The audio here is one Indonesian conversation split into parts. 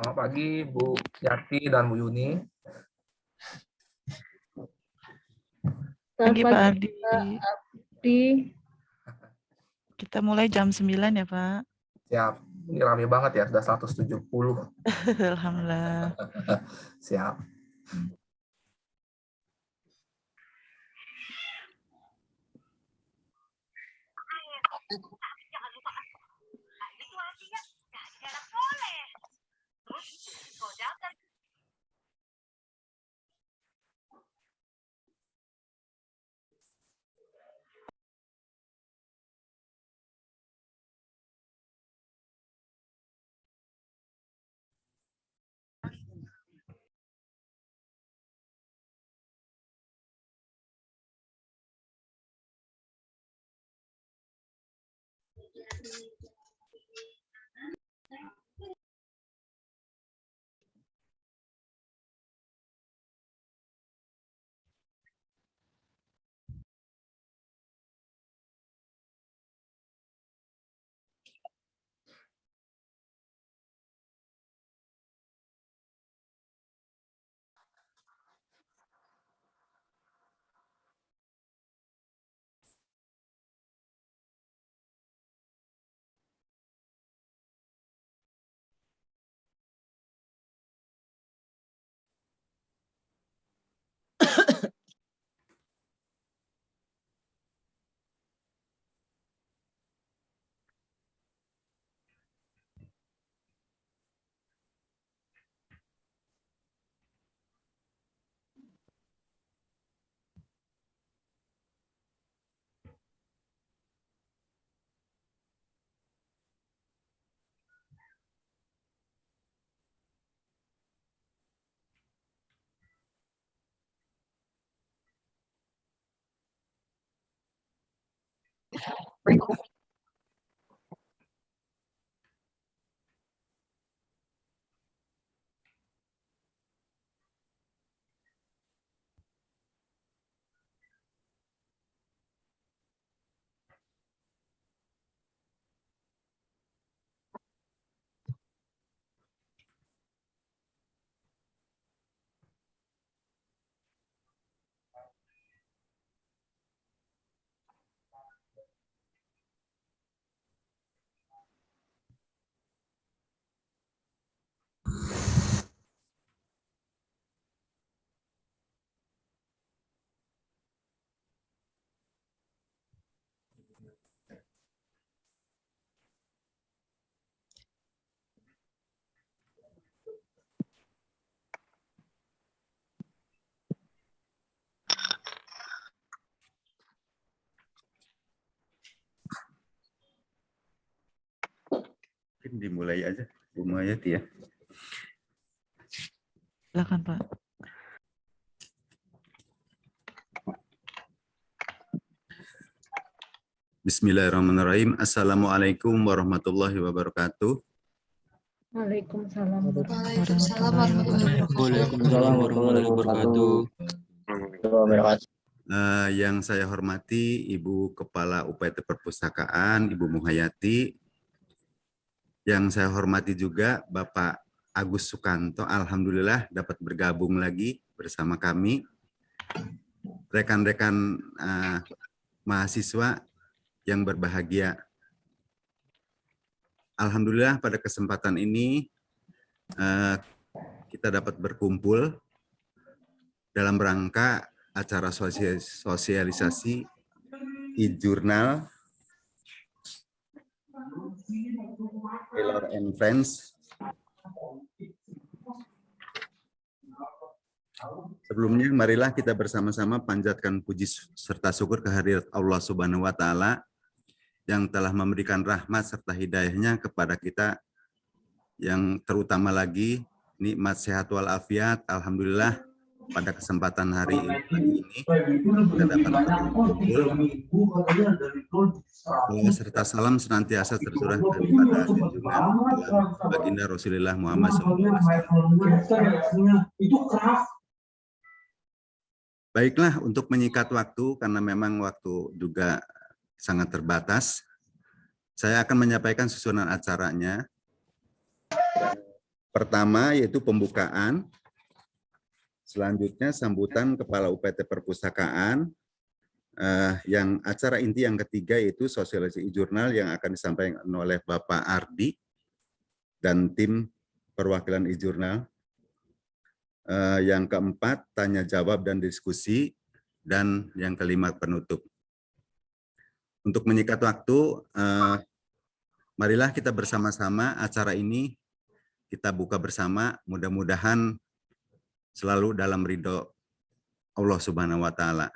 Selamat pagi Bu Yati dan Bu Yuni. Pagi Pak Abdi. Di Kita mulai jam 9 ya Pak. Siap. Ini rame banget ya, sudah 170. Alhamdulillah. Siap. Mungkin dimulai aja, Bu Mayati ya. Silakan Pak. Bismillahirrahmanirrahim. Assalamualaikum warahmatullahi wabarakatuh. Waalaikumsalam. Waalaikumsalam warahmatullahi wabarakatuh. Yang saya hormati Ibu Kepala UPT Perpustakaan, Ibu Muhayati. Yang saya hormati juga Bapak Agus Sukanto, alhamdulillah dapat bergabung lagi bersama kami. Rekan-rekan mahasiswa yang berbahagia. Alhamdulillah pada kesempatan ini kita dapat berkumpul dalam rangka acara sosialisasi e-jurnal Taylor and Friends. Sebelumnya, marilah kita bersama-sama panjatkan puji serta syukur kehadirat Allah Subhanahu wa Ta'ala yang telah memberikan rahmat serta hidayahnya kepada kita, yang terutama lagi nikmat sehat walafiat. Alhamdulillah pada kesempatan hari ini kita dapat berkumpul. Serta salam senantiasa tercurah daripada junjungan baginda Rasulullah Muhammad SAW. Baiklah, untuk menyikat waktu, karena memang waktu juga sangat terbatas, saya akan menyampaikan susunan acaranya. Pertama yaitu pembukaan, selanjutnya sambutan Kepala UPT Perpustakaan, yang acara inti yang ketiga yaitu sosialisasi e-jurnal yang akan disampaikan oleh Bapak Ardi dan tim perwakilan e-jurnal. Yang keempat, tanya jawab dan diskusi, dan yang kelima, penutup. Untuk menyikat waktu, marilah kita bersama-sama acara ini kita buka bersama, mudah-mudahan selalu dalam ridho Allah Subhanahu wa Ta'ala.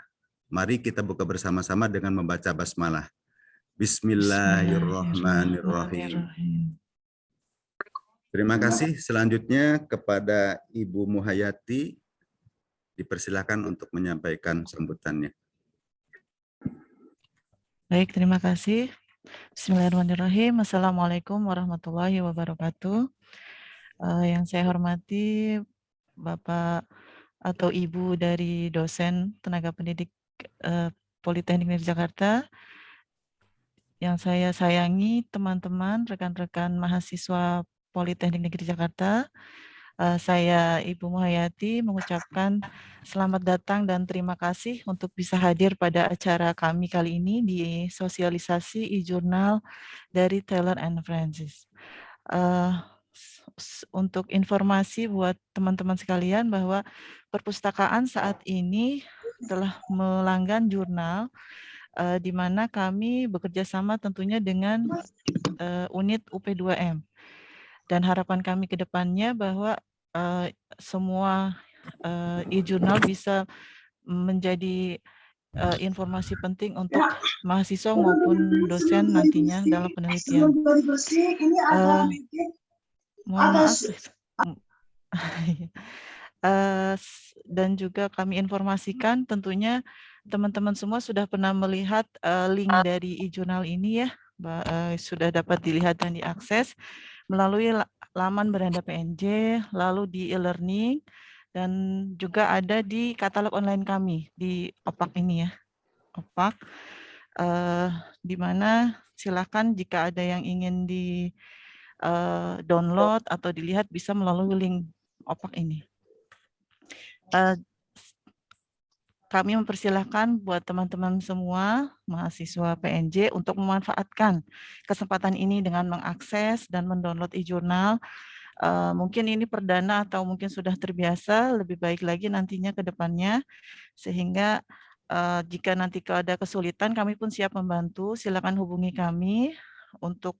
Mari kita buka bersama-sama dengan membaca basmalah. Bismillahirrahmanirrahim. Terima kasih. Selanjutnya kepada Ibu Muhayati, dipersilakan untuk menyampaikan sambutannya. Baik, terima kasih. Bismillahirrahmanirrahim. Assalamualaikum warahmatullahi wabarakatuh. Yang saya hormati Bapak atau Ibu dari dosen tenaga pendidik Politeknik Negeri Jakarta, yang saya sayangi teman-teman, rekan-rekan mahasiswa Politeknik Negeri Jakarta, saya Ibu Muhayati mengucapkan selamat datang dan terima kasih untuk bisa hadir pada acara kami kali ini di sosialisasi e-jurnal dari Taylor and Francis. Untuk informasi buat teman-teman sekalian bahwa perpustakaan saat ini telah melanggan jurnal di mana kami bekerja sama tentunya dengan unit UP2M. Dan harapan kami ke depannya bahwa semua e-jurnal bisa menjadi informasi penting untuk mahasiswa maupun dosen nantinya dalam penelitian. Mohon maaf. Dan juga kami informasikan tentunya teman-teman semua sudah pernah melihat link dari e-jurnal ini ya, sudah dapat dilihat dan diakses melalui laman beranda PNJ, lalu di e-learning, dan juga ada di katalog online kami di OPAK ini ya, OPAK, di mana silakan jika ada yang ingin di download atau dilihat bisa melalui link OPAK ini. Kami mempersilahkan buat teman-teman semua mahasiswa PNJ untuk memanfaatkan kesempatan ini dengan mengakses dan mendownload e-jurnal. Mungkin ini perdana atau mungkin sudah terbiasa, lebih baik lagi nantinya ke depannya, sehingga jika nanti ada kesulitan kami pun siap membantu. Silakan hubungi kami. Untuk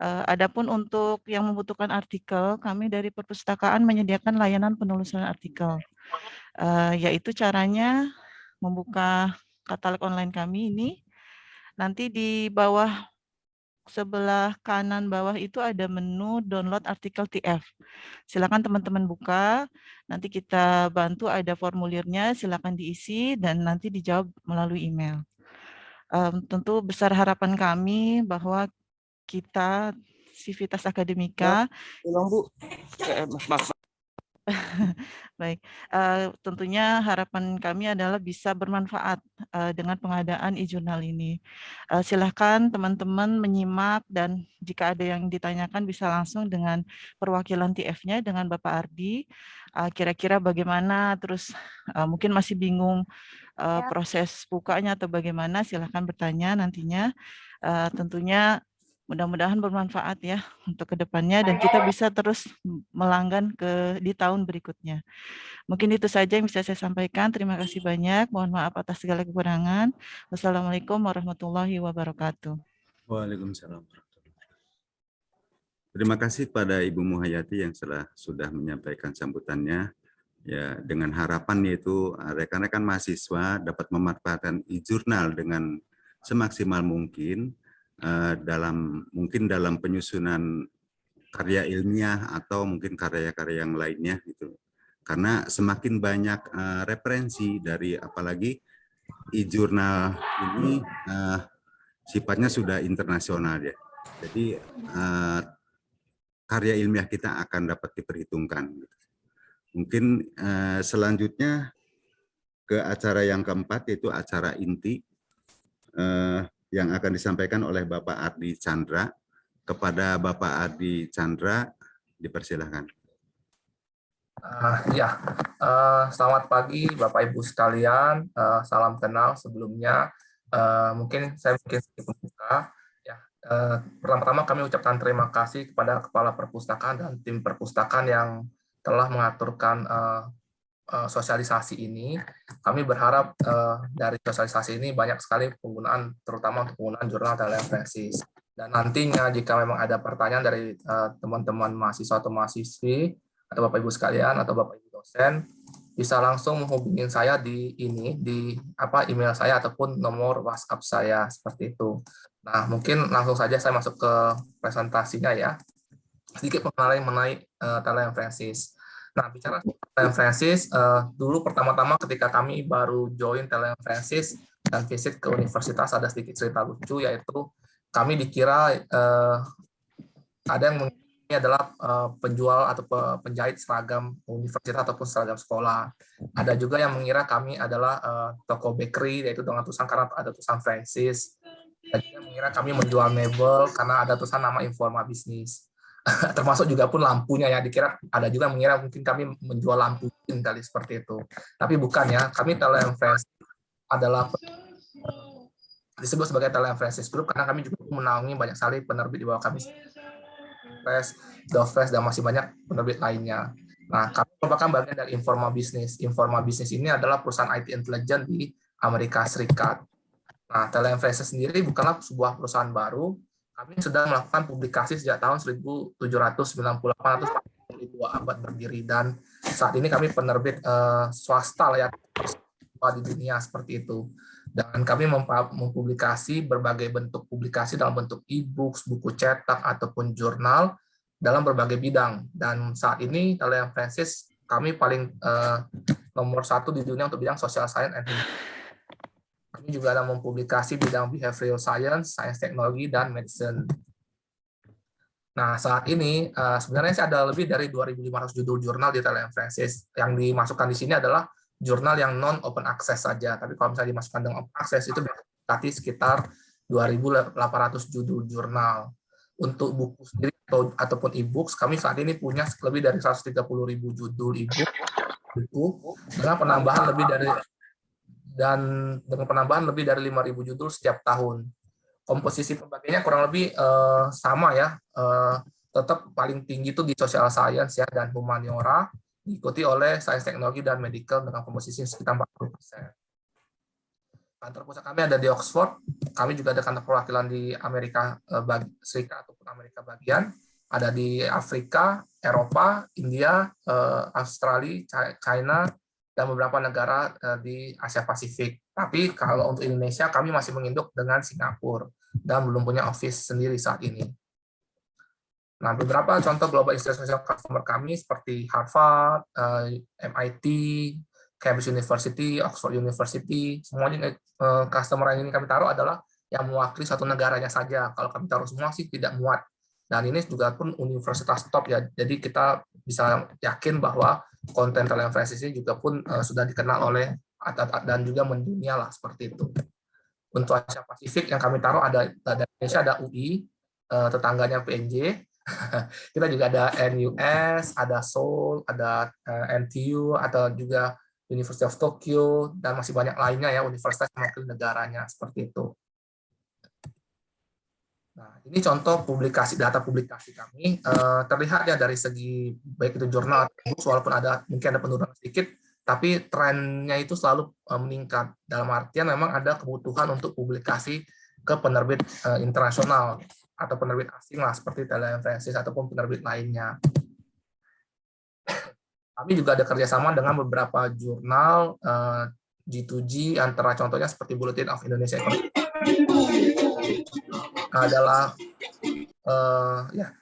adapun untuk yang membutuhkan artikel, kami dari perpustakaan menyediakan layanan penelusuran artikel, yaitu caranya membuka katalog online kami ini. Nanti di bawah sebelah kanan bawah itu ada menu download artikel TF. Silakan teman-teman buka, nanti kita bantu, ada formulirnya, silakan diisi dan nanti dijawab melalui email. Tentu besar harapan kami bahwa kita Civitas Akademika, baik, tentunya harapan kami adalah bisa bermanfaat dengan pengadaan e-jurnal ini. Silahkan teman-teman menyimak dan jika ada yang ditanyakan bisa langsung dengan perwakilan TF-nya dengan Bapak Ardi. Kira-kira bagaimana, terus mungkin masih bingung proses bukanya atau bagaimana, silahkan bertanya nantinya. Tentunya mudah-mudahan bermanfaat ya untuk kedepannya dan kita bisa terus melanggan di tahun berikutnya. Mungkin itu saja yang bisa saya sampaikan. Terima kasih banyak. Mohon maaf atas segala kekurangan. Wassalamualaikum warahmatullahi wabarakatuh. Waalaikumsalam. Terima kasih pada Ibu Muhayati yang sudah menyampaikan sambutannya. Ya, dengan harapan yaitu rekan-rekan mahasiswa dapat memanfaatkan e-jurnal dengan semaksimal mungkin dalam penyusunan karya ilmiah atau mungkin karya-karya yang lainnya gitu. Karena semakin banyak referensi dari apalagi e-jurnal ini sifatnya sudah internasional ya. Jadi karya ilmiah kita akan dapat diperhitungkan. Mungkin selanjutnya ke acara yang keempat yaitu acara inti yang akan disampaikan oleh Bapak Ardi Chandra. Kepada Bapak Ardi Chandra, dipersilahkan. Selamat pagi Bapak Ibu sekalian. Salam kenal sebelumnya. Mungkin saya sedikit membuka. Ya, pertama-tama kami ucapkan terima kasih kepada Kepala Perpustakaan dan tim perpustakaan yang telah mengaturkan sosialisasi ini. Kami berharap dari sosialisasi ini banyak sekali penggunaan, terutama untuk penggunaan jurnal telepresis. Dan nantinya jika memang ada pertanyaan dari teman-teman mahasiswa atau mahasiswi, atau Bapak Ibu sekalian, atau Bapak Ibu dosen, bisa langsung menghubungi saya di email saya ataupun nomor WhatsApp saya, seperti itu. Nah, mungkin langsung saja saya masuk ke presentasinya ya. Sedikit mengenai telepresis. Nah, bicara telepresis, dulu pertama-tama ketika kami baru join telepresis dan visit ke universitas, ada sedikit cerita lucu, yaitu kami dikira ada yang ini adalah penjual atau penjahit seragam universitas ataupun seragam sekolah. Ada juga yang mengira kami adalah toko bakery, yaitu dengan tulisan karena ada tulisan Francis. Ada juga yang mengira kami menjual mebel karena ada tulisan nama Informa Bisnis. Termasuk juga pun lampunya ya, dikira ada juga yang mengira mungkin kami menjual lampu kali seperti itu. Tapi bukan ya, kami Teleinvest adalah disebut sebagai Teleinvest Group karena kami juga menaungi banyak sekali penerbit di bawah kami, Dovest, dan masih banyak penerbit lainnya. Nah, kami merupakan bagian dari Informa Bisnis. Informa Bisnis ini adalah perusahaan IT intelijen di Amerika Serikat. Nah, Teleinvest sendiri bukanlah sebuah perusahaan baru. Kami sudah melakukan publikasi sejak tahun 1798 atau 2 abad berdiri, dan saat ini kami penerbit swasta ya di dunia seperti itu. Dan kami mempublikasi berbagai bentuk publikasi dalam bentuk e-books, buku cetak, ataupun jurnal dalam berbagai bidang. Dan saat ini Teleinvest kami paling nomor 1 di dunia untuk bidang social science and human. Kami juga ada mempublikasi bidang behavioral science, sains teknologi, dan medicine. Nah, saat ini sebenarnya sih ada lebih dari 2.500 judul jurnal di Teleinvest. Yang dimasukkan di sini adalah jurnal yang non-open access saja. Tapi kalau misalnya dimasukkan dengan open access, itu berarti sekitar 2.800 judul jurnal. Untuk buku sendiri ataupun e-books, kami saat ini punya lebih dari 130.000 judul e-book, dengan penambahan lebih dari 5.000 judul setiap tahun. Komposisi pembagainya kurang lebih sama ya, tetap paling tinggi itu di social science ya dan humaniora, diikuti oleh sains teknologi dan medical dengan komposisi sekitar 40%. Kantor pusat kami ada di Oxford, kami juga ada kantor perwakilan di Amerika Serikat ataupun Amerika bagian, ada di Afrika, Eropa, India, Australia, China, dan beberapa negara di Asia Pasifik. Tapi kalau untuk Indonesia, kami masih menginduk dengan Singapura dan belum punya office sendiri saat ini. Nah, beberapa contoh global institutional customer kami seperti Harvard, MIT, Cambridge University, Oxford University, semuanya customer yang ini kami taruh adalah yang mewakili satu negaranya saja. Kalau kami taruh semua sih tidak muat. Dan ini juga pun universitas top ya. Jadi kita bisa yakin bahwa konten Teleinvest ini juga pun sudah dikenal oleh dan juga mendunia lah seperti itu. Untuk Asia Pasifik yang kami taruh ada Indonesia, ada UI, tetangganya PNJ. Kita juga ada NUS, ada Seoul, ada NTU, atau juga University of Tokyo, dan masih banyak lainnya ya, universitas mewakili negaranya, seperti itu. Nah, ini contoh data publikasi kami, terlihat ya dari segi, baik itu jurnal, walaupun mungkin ada penurunan sedikit, tapi trennya itu selalu meningkat. Dalam artian memang ada kebutuhan untuk publikasi ke penerbit internasional, atau penerbit asing lah, seperti Teleinvest ataupun penerbit lainnya. Kami juga ada kerjasama dengan beberapa jurnal G2G, antara contohnya seperti Bulletin of Indonesia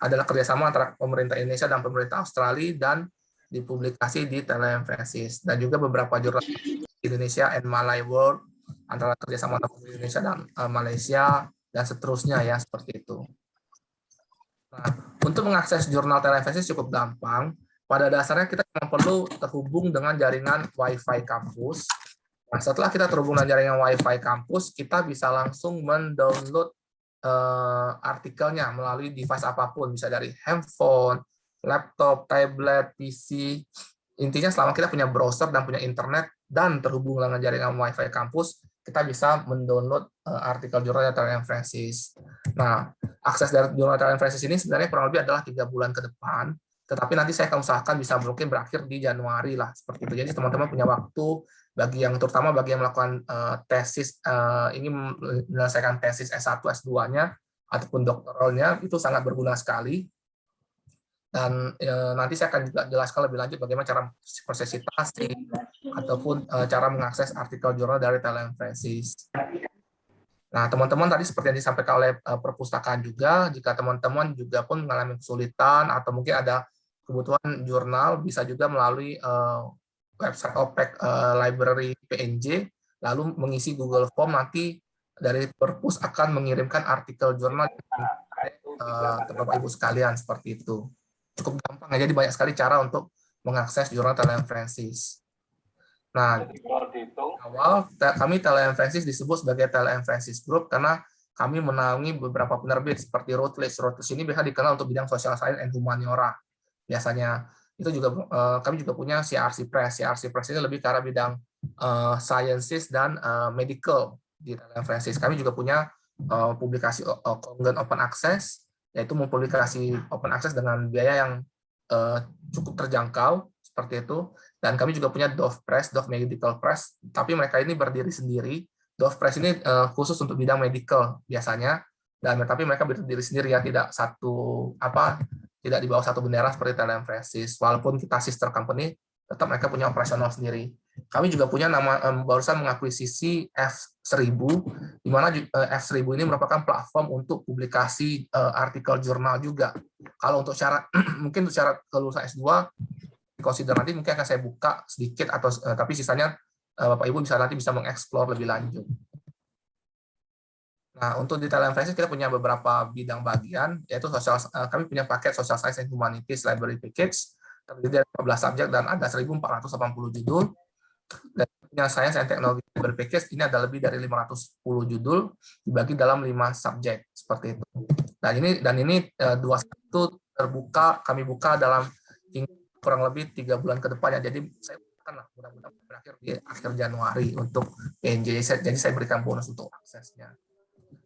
adalah kerjasama antara pemerintah Indonesia dan pemerintah Australia, dan dipublikasi di Teleinvest. Dan juga beberapa jurnal Indonesia and Malay World, antara kerjasama antara Indonesia dan Malaysia, dan seterusnya ya, seperti itu. Nah, untuk mengakses jurnal Teleinvest cukup gampang. Pada dasarnya kita perlu terhubung dengan jaringan Wi-Fi kampus. Nah, setelah kita terhubung dengan jaringan Wi-Fi kampus, kita bisa langsung mendownload artikelnya melalui device apapun, bisa dari handphone, laptop, tablet, PC, intinya selama kita punya browser dan punya internet dan terhubung dengan jaringan WiFi kampus, kita bisa mendownload artikel jurnal Italian Francis. Nah, akses dari jurnal Italian Francis ini sebenarnya kurang lebih adalah 3 bulan ke depan, tetapi nanti saya akan usahakan bisa mungkin berakhir di Januari lah, seperti itu. Jadi teman-teman punya waktu, bagi yang terutama bagi yang melakukan tesis, ini menyelesaikan tesis S1, S2-nya, ataupun doktoralnya, itu sangat berguna sekali. Dan nanti saya akan juga jelaskan lebih lanjut bagaimana cara proses citasi ataupun cara mengakses artikel jurnal dari Italian Francis. Nah, teman-teman tadi seperti yang disampaikan oleh perpustakaan juga, jika teman-teman juga pun mengalami kesulitan atau mungkin ada kebutuhan jurnal, bisa juga melalui website OPEC Library PNJ, lalu mengisi Google Form, nanti dari perpus akan mengirimkan artikel jurnal ke Bapak Ibu sekalian, seperti itu. Cukup gampang aja, jadi banyak sekali cara untuk mengakses jurnal Italian Francis. Nah, awal kami Italian Francis disebut sebagai Italian Francis Group karena kami menaungi beberapa penerbit seperti Routledge. Routledge ini biasa dikenal untuk bidang social science and humaniora. Biasanya itu juga kami juga punya CRC Press. CRC Press ini lebih ke arah bidang sciences dan medical di Italian Francis. Kami juga punya publikasi Congren Open Access, yaitu mempublikasi open access dengan biaya yang cukup terjangkau, seperti itu. Dan kami juga punya Dove Press, Dove Medical Press, tapi mereka ini berdiri sendiri. Dove Press ini khusus untuk bidang medical biasanya, dan tapi mereka berdiri sendiri ya, tidak tidak di bawah satu bendera seperti Italian Francis. Walaupun kita sister company, tetap mereka punya operasional sendiri. Kami juga punya barusan mengakuisisi F1000, di mana F1000 ini merupakan platform untuk publikasi artikel jurnal juga. Kalau untuk syarat, mungkin untuk syarat kelulusan S2, consider nanti mungkin akan saya buka sedikit, atau tapi sisanya Bapak Ibu nanti bisa mengeksplor lebih lanjut. Nah, untuk di Italian Francis kita punya beberapa bidang bagian, yaitu kami punya paket Social Science and Humanities Library Package, terdiri dari 15 subjek dan ada 1.480 judul. Dan punya Science and Technology Library Package ini ada lebih dari 510 judul dibagi dalam 5 subjek, seperti itu. Dan ini 21 terbuka, kami buka dalam kurang lebih 3 bulan ke depan ya. Jadi saya mudah-mudahan berakhir di akhir Januari untuk PNJ. Jadi saya berikan bonus untuk aksesnya.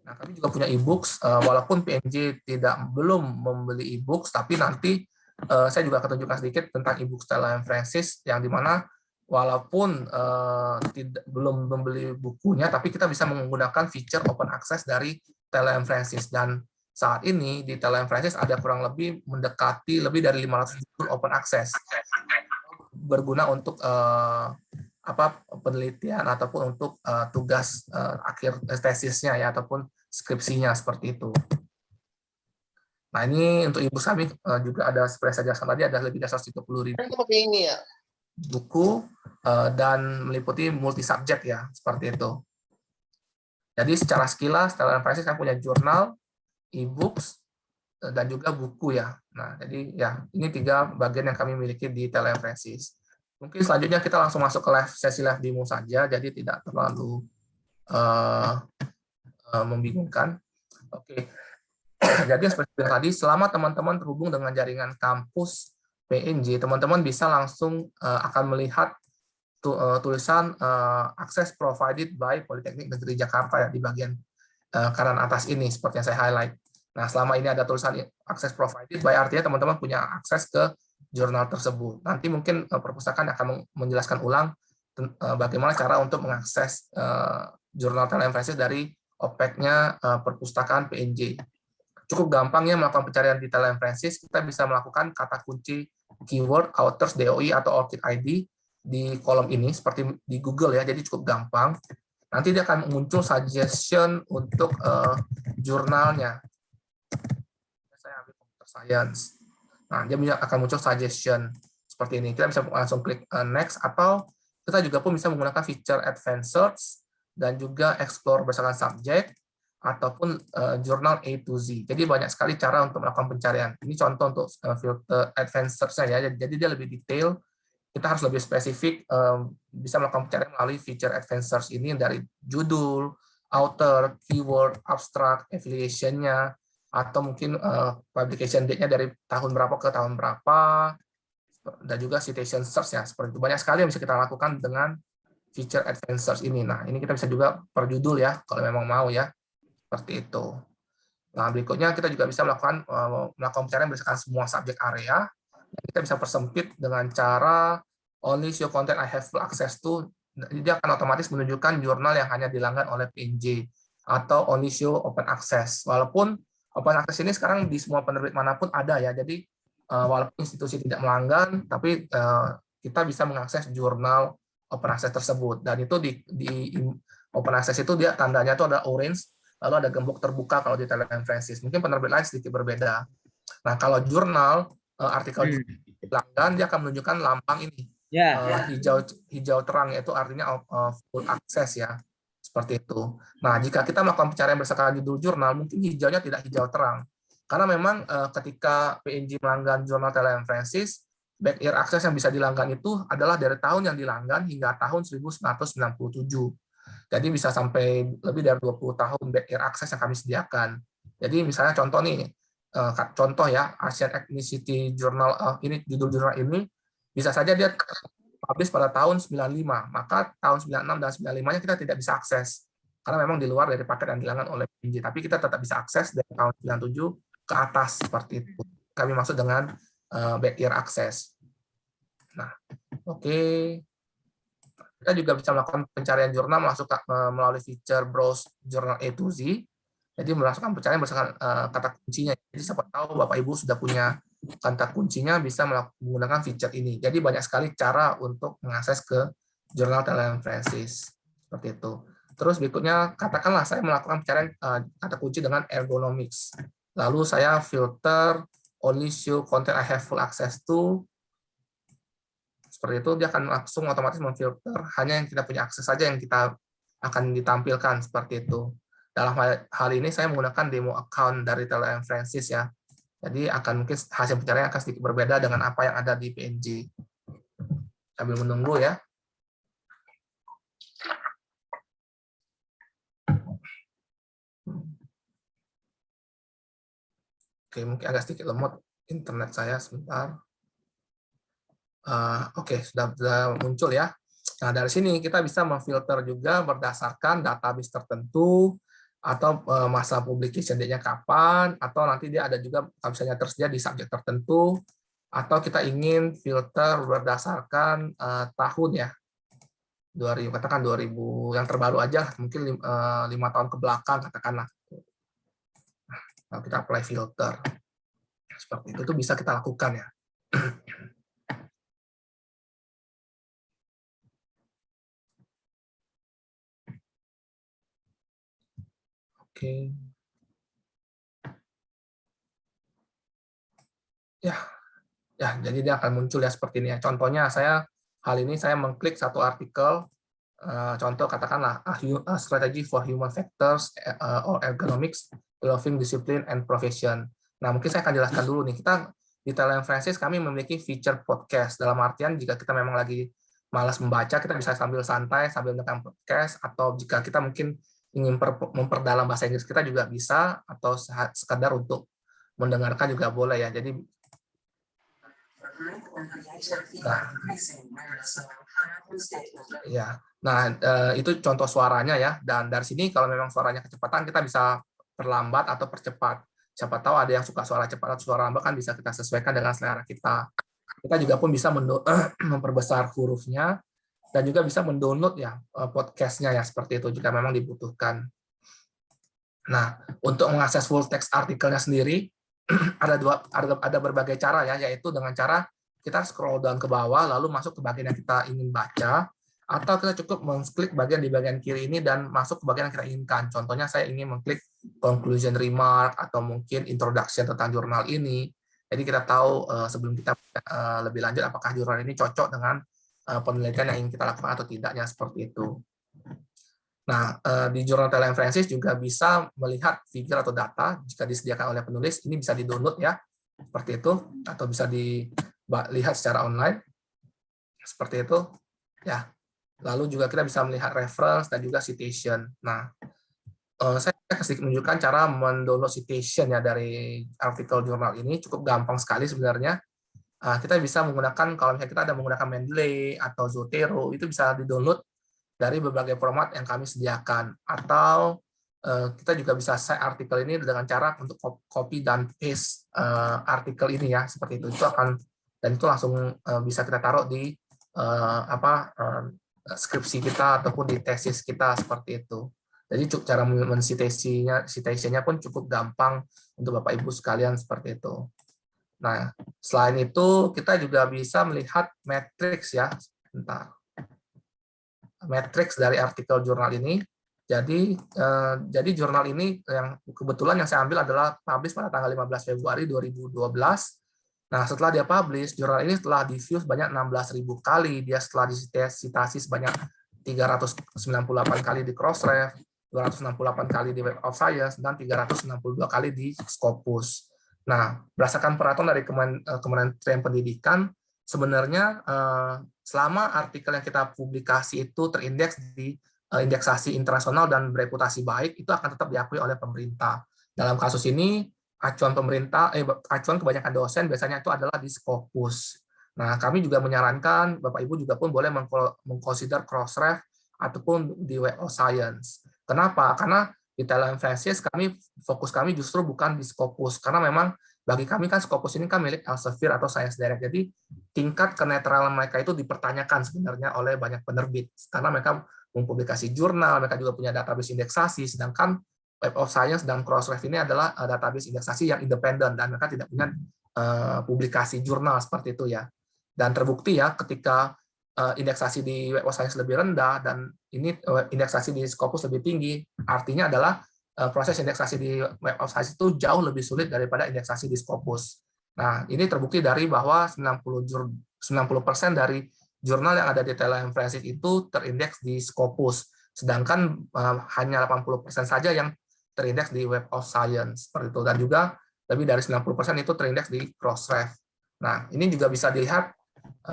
Nah, kami juga punya e-books, walaupun PNJ belum membeli e-books, tapi nanti saya juga akan tunjukkan sedikit tentang e-books Italian Francis, yang dimana walaupun belum membeli bukunya, tapi kita bisa menggunakan feature open access dari Italian Francis. Dan saat ini di Italian Francis ada kurang lebih mendekati lebih dari 500 judul open access, berguna untuk penelitian ataupun untuk tugas akhir tesisnya ya, ataupun skripsinya, seperti itu. Nah, ini untuk ibu kami juga ada, seperti saya jelaskan tadi, ada lebih dari 130.000 buku dan meliputi multi subjek ya, seperti itu. Jadi secara sekilas Italian Francis kan punya jurnal, e-books, dan juga buku ya. Nah, jadi ya ini 3 bagian yang kami miliki di Italian Francis. Mungkin selanjutnya kita langsung masuk ke sesi live demo saja, jadi tidak terlalu membingungkan. Oke. Jadi seperti tadi, selama teman-teman terhubung dengan jaringan kampus PNJ, teman-teman bisa langsung akan melihat tulisan akses provided by Politeknik Negeri Jakarta ya, di bagian kanan atas ini, seperti yang saya highlight. Nah, selama ini ada tulisan akses provided by, artinya teman-teman punya akses ke jurnal tersebut. Nanti mungkin perpustakaan akan menjelaskan ulang bagaimana cara untuk mengakses jurnal Italian Francis dari OPEC-nya perpustakaan PNJ. Cukup gampang ya melakukan pencarian di Italian Francis. Kita bisa melakukan kata kunci keyword authors DOI atau ORCID ID di kolom ini seperti di Google ya. Jadi cukup gampang. Nanti dia akan muncul suggestion untuk jurnalnya. Saya ambil computer science. Nah, dia akan muncul suggestion seperti ini. Kita bisa langsung klik next, atau kita juga pun bisa menggunakan feature advanced search dan juga explore berdasarkan subjek ataupun jurnal A to Z. Jadi banyak sekali cara untuk melakukan pencarian. Ini contoh untuk filter advanced search-nya ya. Jadi dia lebih detail. Kita harus lebih spesifik, bisa melakukan pencarian melalui feature advanced search ini dari judul, author, keyword, abstract, affiliation-nya, atau mungkin publication date-nya dari tahun berapa ke tahun berapa, dan juga citation search ya, seperti itu. Banyak sekali yang bisa kita lakukan dengan feature advanced search ini. Nah, ini kita bisa juga per judul ya, kalau memang mau ya, seperti itu. Nah, berikutnya kita juga bisa melakukan pencarian berdasarkan semua subjek area. Kita bisa persempit dengan cara only show content I have full access to. Dia akan otomatis menunjukkan jurnal yang hanya dilanggan oleh PNJ, atau only show open access. Walaupun open access ini sekarang di semua penerbit manapun ada ya, jadi walaupun institusi tidak melanggan, tapi kita bisa mengakses jurnal open access tersebut. Dan itu di open access itu dia tandanya itu ada orange, lalu ada gembok terbuka kalau di Telegram Francis. Mungkin penerbit lain sedikit berbeda. Nah, kalau jurnal artikel dilanggan, dia akan menunjukkan lambang ini, hijau terang, yaitu artinya full access ya, seperti itu. Nah, jika kita melakukan pencarian berdasarkan judul jurnal, mungkin hijaunya tidak hijau terang, karena memang ketika PNJ melanggan jurnal Telegram Francis, back ear access yang bisa dilanggan itu adalah dari tahun yang dilanggan hingga tahun 1997. Jadi bisa sampai lebih dari 20 tahun back ear access yang kami sediakan. Jadi misalnya contoh nih, contoh ya, Asian Ethnicity Journal, ini judul jurnal ini bisa saja dia publish pada tahun 95, maka tahun 96 dan 95-nya kita tidak bisa akses karena memang di luar dari paket yang dilanggan oleh PNJ, tapi kita tetap bisa akses dari tahun 97 ke atas, seperti itu. Kami maksud dengan back ear access. Nah, oke. Kita juga bisa melakukan pencarian jurnal melalui feature browse journal A to Z. Jadi melakukan pencarian berdasarkan kata kuncinya. Jadi siapa tahu Bapak Ibu sudah punya kata kuncinya, bisa menggunakan feature ini. Jadi banyak sekali cara untuk mengakses ke jurnal Telegram Francis. Seperti itu. Terus berikutnya, katakanlah saya melakukan pencarian kata kunci dengan ergonomics. Lalu saya filter only show content I have full access to. Seperti itu, dia akan langsung otomatis memfilter hanya yang kita punya akses saja yang kita akan ditampilkan, seperti itu. Dalam hal ini saya menggunakan demo account dari Telegram Francis ya. Jadi akan mungkin hasil pencarian akan sedikit berbeda dengan apa yang ada di PNJ. Sambil menunggu ya. Oke, mungkin agak sedikit lemot internet saya sebentar. Oke, sudah muncul ya. Nah, dari sini kita bisa memfilter juga berdasarkan database tertentu, atau masa publication date-nya kapan, atau nanti dia ada juga misalnya tersedia di subjek tertentu, atau kita ingin filter berdasarkan tahun ya. 2000, katakan 2000 yang terbaru aja, mungkin 5 tahun ke belakang katakanlah. Nah, kita apply filter. Seperti itu bisa kita lakukan ya. Oke. Ya, jadi dia akan muncul ya seperti ini ya. Contohnya hal ini saya mengklik satu artikel, contoh katakanlah a strategy for human factors or ergonomics, developing discipline and profession. Nah, mungkin saya akan jelaskan dulu nih. Kita di Telegram Francis kami memiliki feature podcast. Dalam artian jika kita memang lagi malas membaca, kita bisa sambil santai sambil mendengarkan podcast, atau jika kita mungkin ingin memperdalam bahasa Inggris kita juga bisa, atau sekedar untuk mendengarkan juga boleh ya. Jadi itu contoh suaranya ya. Dan dari sini kalau memang suaranya kecepatan, kita bisa perlambat atau percepat. Siapa tahu ada yang suka suara cepat atau suara lambat, kan bisa kita sesuaikan dengan selera kita. Kita juga pun bisa memperbesar hurufnya, dan juga bisa mendownload ya podcastnya ya, seperti itu jika memang dibutuhkan. Nah, untuk mengakses full text artikelnya sendiri ada berbagai cara ya, yaitu dengan cara kita scroll down ke bawah lalu masuk ke bagian yang kita ingin baca, atau kita cukup mengklik bagian di bagian kiri ini dan masuk ke bagian yang kita inginkan. Contohnya saya ingin mengklik conclusion remark atau mungkin introduction tentang jurnal ini. Jadi kita tahu sebelum kita lebih lanjut apakah jurnal ini cocok dengan penelitian yang ingin kita lakukan atau tidaknya, seperti itu. Nah, di jurnal Telegram Francis juga bisa melihat figure atau data jika disediakan oleh penulis. Ini bisa di-download ya, seperti itu, atau bisa dilihat secara online, seperti itu ya. Lalu juga kita bisa melihat reference dan juga citation. Nah, saya sedikit menunjukkan cara mendownload citation ya dari artikel jurnal ini. Cukup gampang sekali sebenarnya. kita bisa menggunakan, kalau misalnya kita ada menggunakan Mendeley atau Zotero, itu bisa di-download dari berbagai format yang kami sediakan. Atau kita juga bisa share artikel ini dengan cara untuk copy dan paste artikel ini ya, seperti itu. Dan itu langsung bisa kita taruh di skripsi kita ataupun di tesis kita, seperti itu. Jadi cara citasinya pun cukup gampang untuk Bapak Ibu sekalian, seperti itu. Nah, selain itu kita juga bisa melihat matriks ya. Bentar. Matriks dari artikel jurnal ini. Jadi jurnal ini yang kebetulan yang saya ambil adalah publish pada tanggal 15 Februari 2012. Nah, setelah dia publish, jurnal ini setelah di-view sebanyak 16.000 kali, dia setelah disitasi sebanyak 398 kali di Crossref, 268 kali di Web of Science, dan 362 kali di Scopus. Nah, berdasarkan peraturan dari Kementerian Pendidikan, sebenarnya selama artikel yang kita publikasi itu terindeks di indeksasi internasional dan bereputasi baik, itu akan tetap diakui oleh pemerintah. Dalam kasus ini, acuan kebanyakan dosen biasanya itu adalah di Scopus. Nah, kami juga menyarankan Bapak Ibu juga pun boleh mengconsider Crossref ataupun di Web of Science. Kenapa? Karena di Telemphasis fokus kami justru bukan di Scopus, karena memang bagi kami kan Scopus ini kan milik Elsevier atau Science Direct, jadi tingkat kenetralan mereka itu dipertanyakan sebenarnya oleh banyak penerbit, karena mereka mempublikasi jurnal, mereka juga punya database indeksasi, sedangkan Web of Science dan Crossref ini adalah database indeksasi yang independen, dan mereka tidak punya publikasi jurnal seperti itu ya. Dan terbukti ya, ketika indeksasi di Web of Science lebih rendah dan ini indeksasi di Scopus lebih tinggi, artinya adalah proses indeksasi di Web of Science itu jauh lebih sulit daripada indeksasi di Scopus. Nah, ini terbukti dari bahwa 90% dari jurnal yang ada di Telemphasis itu terindeks di Scopus, sedangkan hanya 80% saja yang terindeks di Web of Science seperti itu, dan juga lebih dari 90% itu terindeks di Crossref. Nah, ini juga bisa dilihat.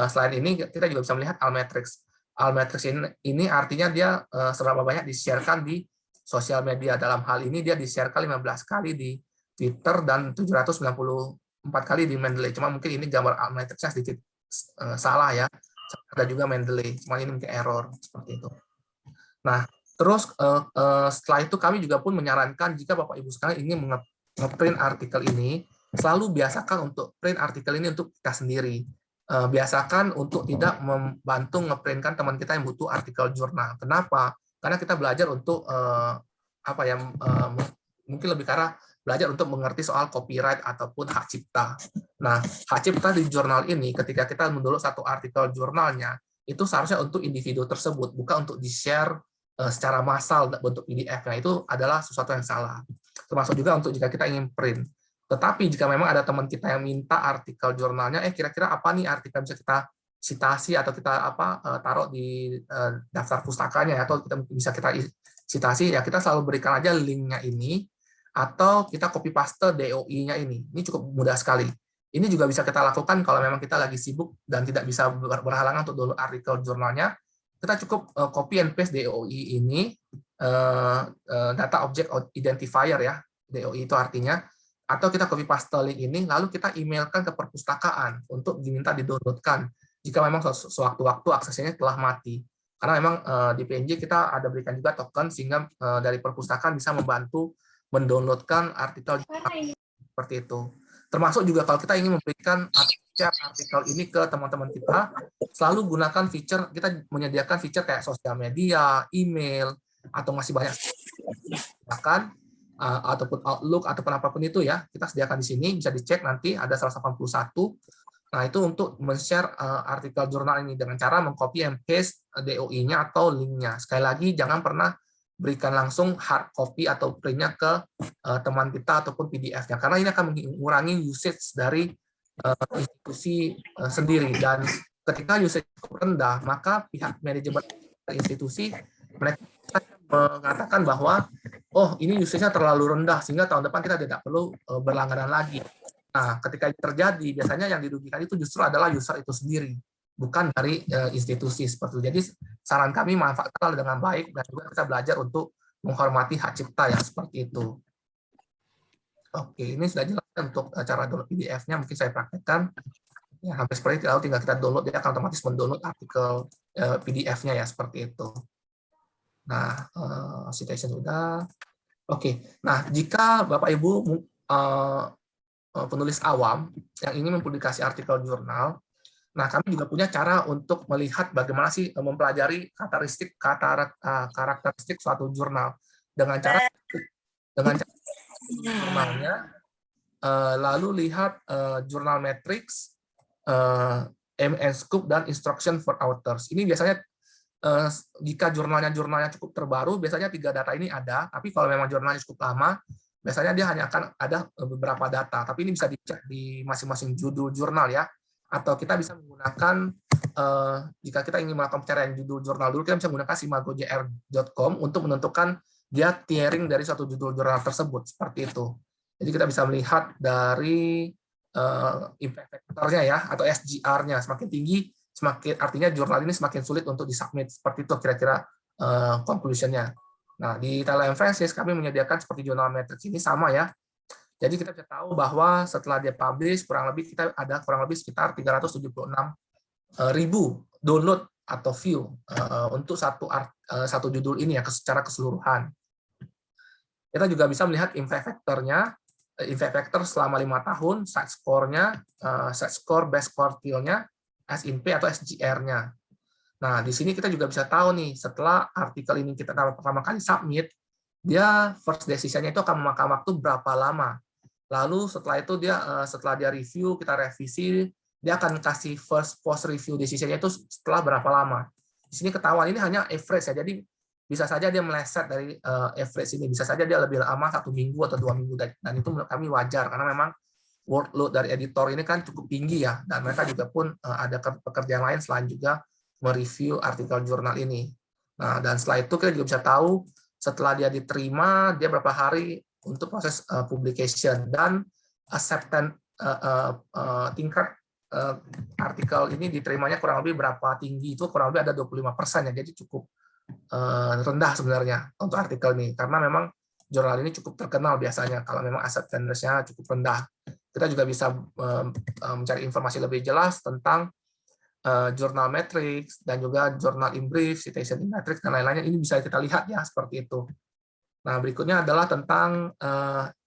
Selain ini, kita juga bisa melihat Almatrix. Almatrix ini artinya dia seberapa banyak di-sharekan di sosial media. Dalam hal ini dia di-sharekan 15 kali di Twitter dan 794 kali di Mendeley. Cuma mungkin ini gambar Almatrixnya sedikit salah ya. Ada juga Mendeley, cuma ini mungkin error seperti itu. Nah, terus setelah itu kami juga pun menyarankan jika Bapak Ibu sekalian ingin nge-print artikel ini, selalu biasakan untuk print artikel ini untuk kita sendiri. Biasakan untuk tidak membantu ngeprintkan teman kita yang butuh artikel jurnal. Kenapa? Karena kita belajar untuk mungkin lebih karena belajar untuk mengerti soal copyright ataupun hak cipta. Nah, hak cipta di jurnal ini ketika kita mendownload satu artikel jurnalnya itu seharusnya untuk individu tersebut, bukan untuk di-share secara massal bentuk PDF. Nah, itu adalah sesuatu yang salah. Termasuk juga untuk jika kita ingin print. Tetapi jika memang ada teman kita yang minta artikel jurnalnya, kira-kira apa nih artikel bisa kita citasi atau kita taruh di daftar pustakanya, atau bisa kita citasi, ya kita selalu berikan aja linknya ini, atau kita copy paste DOI-nya ini. Ini cukup mudah sekali. Ini juga bisa kita lakukan kalau memang kita lagi sibuk dan tidak bisa berhalangan untuk download artikel jurnalnya. Kita cukup copy and paste DOI ini, data object identifier ya, DOI itu artinya, atau kita copy paste link ini, lalu kita emailkan ke perpustakaan untuk diminta didownloadkan jika memang sewaktu-waktu aksesnya telah mati. Karena memang di PNJ kita ada berikan juga token sehingga dari perpustakaan bisa membantu mendownloadkan artikel seperti itu. Termasuk juga kalau kita ingin memberikan artikel ini ke teman-teman kita, selalu gunakan feature, kita menyediakan feature kayak sosial media, email, atau masih banyak bahkan ataupun Outlook ataupun apapun itu ya, kita sediakan di sini, bisa dicek nanti ada 181. Nah, itu untuk men-share artikel jurnal ini dengan cara meng-copy and paste DOI-nya atau link-nya. Sekali lagi, jangan pernah berikan langsung hard copy atau print-nya ke teman kita ataupun PDF-nya, karena ini akan mengurangi usage dari institusi sendiri. Dan ketika usage rendah, maka pihak manajemen institusi mereka mengatakan bahwa oh ini usage-nya terlalu rendah sehingga tahun depan kita tidak perlu berlangganan lagi. Nah, ketika itu terjadi, biasanya yang dirugikan itu justru adalah user itu sendiri, bukan dari institusi seperti itu. Jadi saran kami manfaatkan dengan baik dan juga kita belajar untuk menghormati hak cipta yang seperti itu. Oke, ini sudah jelas untuk cara download PDF-nya, mungkin saya praktekkan. Ya, hampir seperti itu, lalu tinggal kita download, dia akan otomatis mendownload artikel PDF-nya ya, seperti itu. Nah, citation sudah. Oke, nah jika Bapak Ibu penulis awam yang ingin mempublikasi artikel jurnal, nah kami juga punya cara untuk melihat bagaimana sih mempelajari karakteristik suatu jurnal dengan cara jurnalnya, lalu lihat jurnal matrix, aim and scope, dan instruction for authors. Ini biasanya jika jurnalnya cukup terbaru, biasanya 3 data ini ada, tapi kalau memang jurnalnya cukup lama, biasanya dia hanya akan ada beberapa data, tapi ini bisa dicek di masing-masing judul jurnal ya, atau kita bisa menggunakan, jika kita ingin melakukan pencarian judul jurnal dulu, kita bisa menggunakan simagojr.com untuk menentukan dia tiering dari suatu judul jurnal tersebut, seperti itu. Jadi kita bisa melihat dari impact factor-nya ya, atau SGR-nya, semakin tinggi, semakin artinya jurnal ini semakin sulit untuk disubmit, seperti itu kira-kira conclusion-nya. Nah, di TLM Francis kami menyediakan seperti jurnal matrix ini sama ya. Jadi kita bisa tahu bahwa setelah dia publish, kurang lebih kita ada kurang lebih sekitar 376.000 download atau view untuk satu judul ini ya, secara keseluruhan. Kita juga bisa melihat impact factor-nya, impact factor selama 5 tahun, site score-nya, site score, best quartile-nya, SINP atau SGR-nya. Nah, di sini kita juga bisa tahu nih, setelah artikel ini kita pertama kali submit, dia first decision-nya itu akan memakan waktu berapa lama. Lalu setelah itu setelah dia review, kita revisi, dia akan kasih first post review decision-nya itu setelah berapa lama. Di sini ketahuan ini hanya average ya, jadi bisa saja dia meleset dari average ini, bisa saja dia lebih lama 1 minggu atau 2 minggu, dan itu menurut kami wajar karena memang workload dari editor ini kan cukup tinggi ya, dan mereka juga pun ada pekerjaan lain selain juga mereview artikel jurnal ini. Nah, dan setelah itu kita juga bisa tahu setelah dia diterima dia berapa hari untuk proses publication, dan acceptance tingkat artikel ini diterimanya kurang lebih berapa tinggi, itu kurang lebih ada 25% ya, jadi cukup rendah sebenarnya untuk artikel ini, karena memang jurnal ini cukup terkenal biasanya kalau memang acceptance-nya cukup rendah. Kita juga bisa mencari informasi lebih jelas tentang jurnal matrix dan juga jurnal in brief, citation in matrix, dan lain-lainnya. Ini bisa kita lihat ya, seperti itu. Nah, berikutnya adalah tentang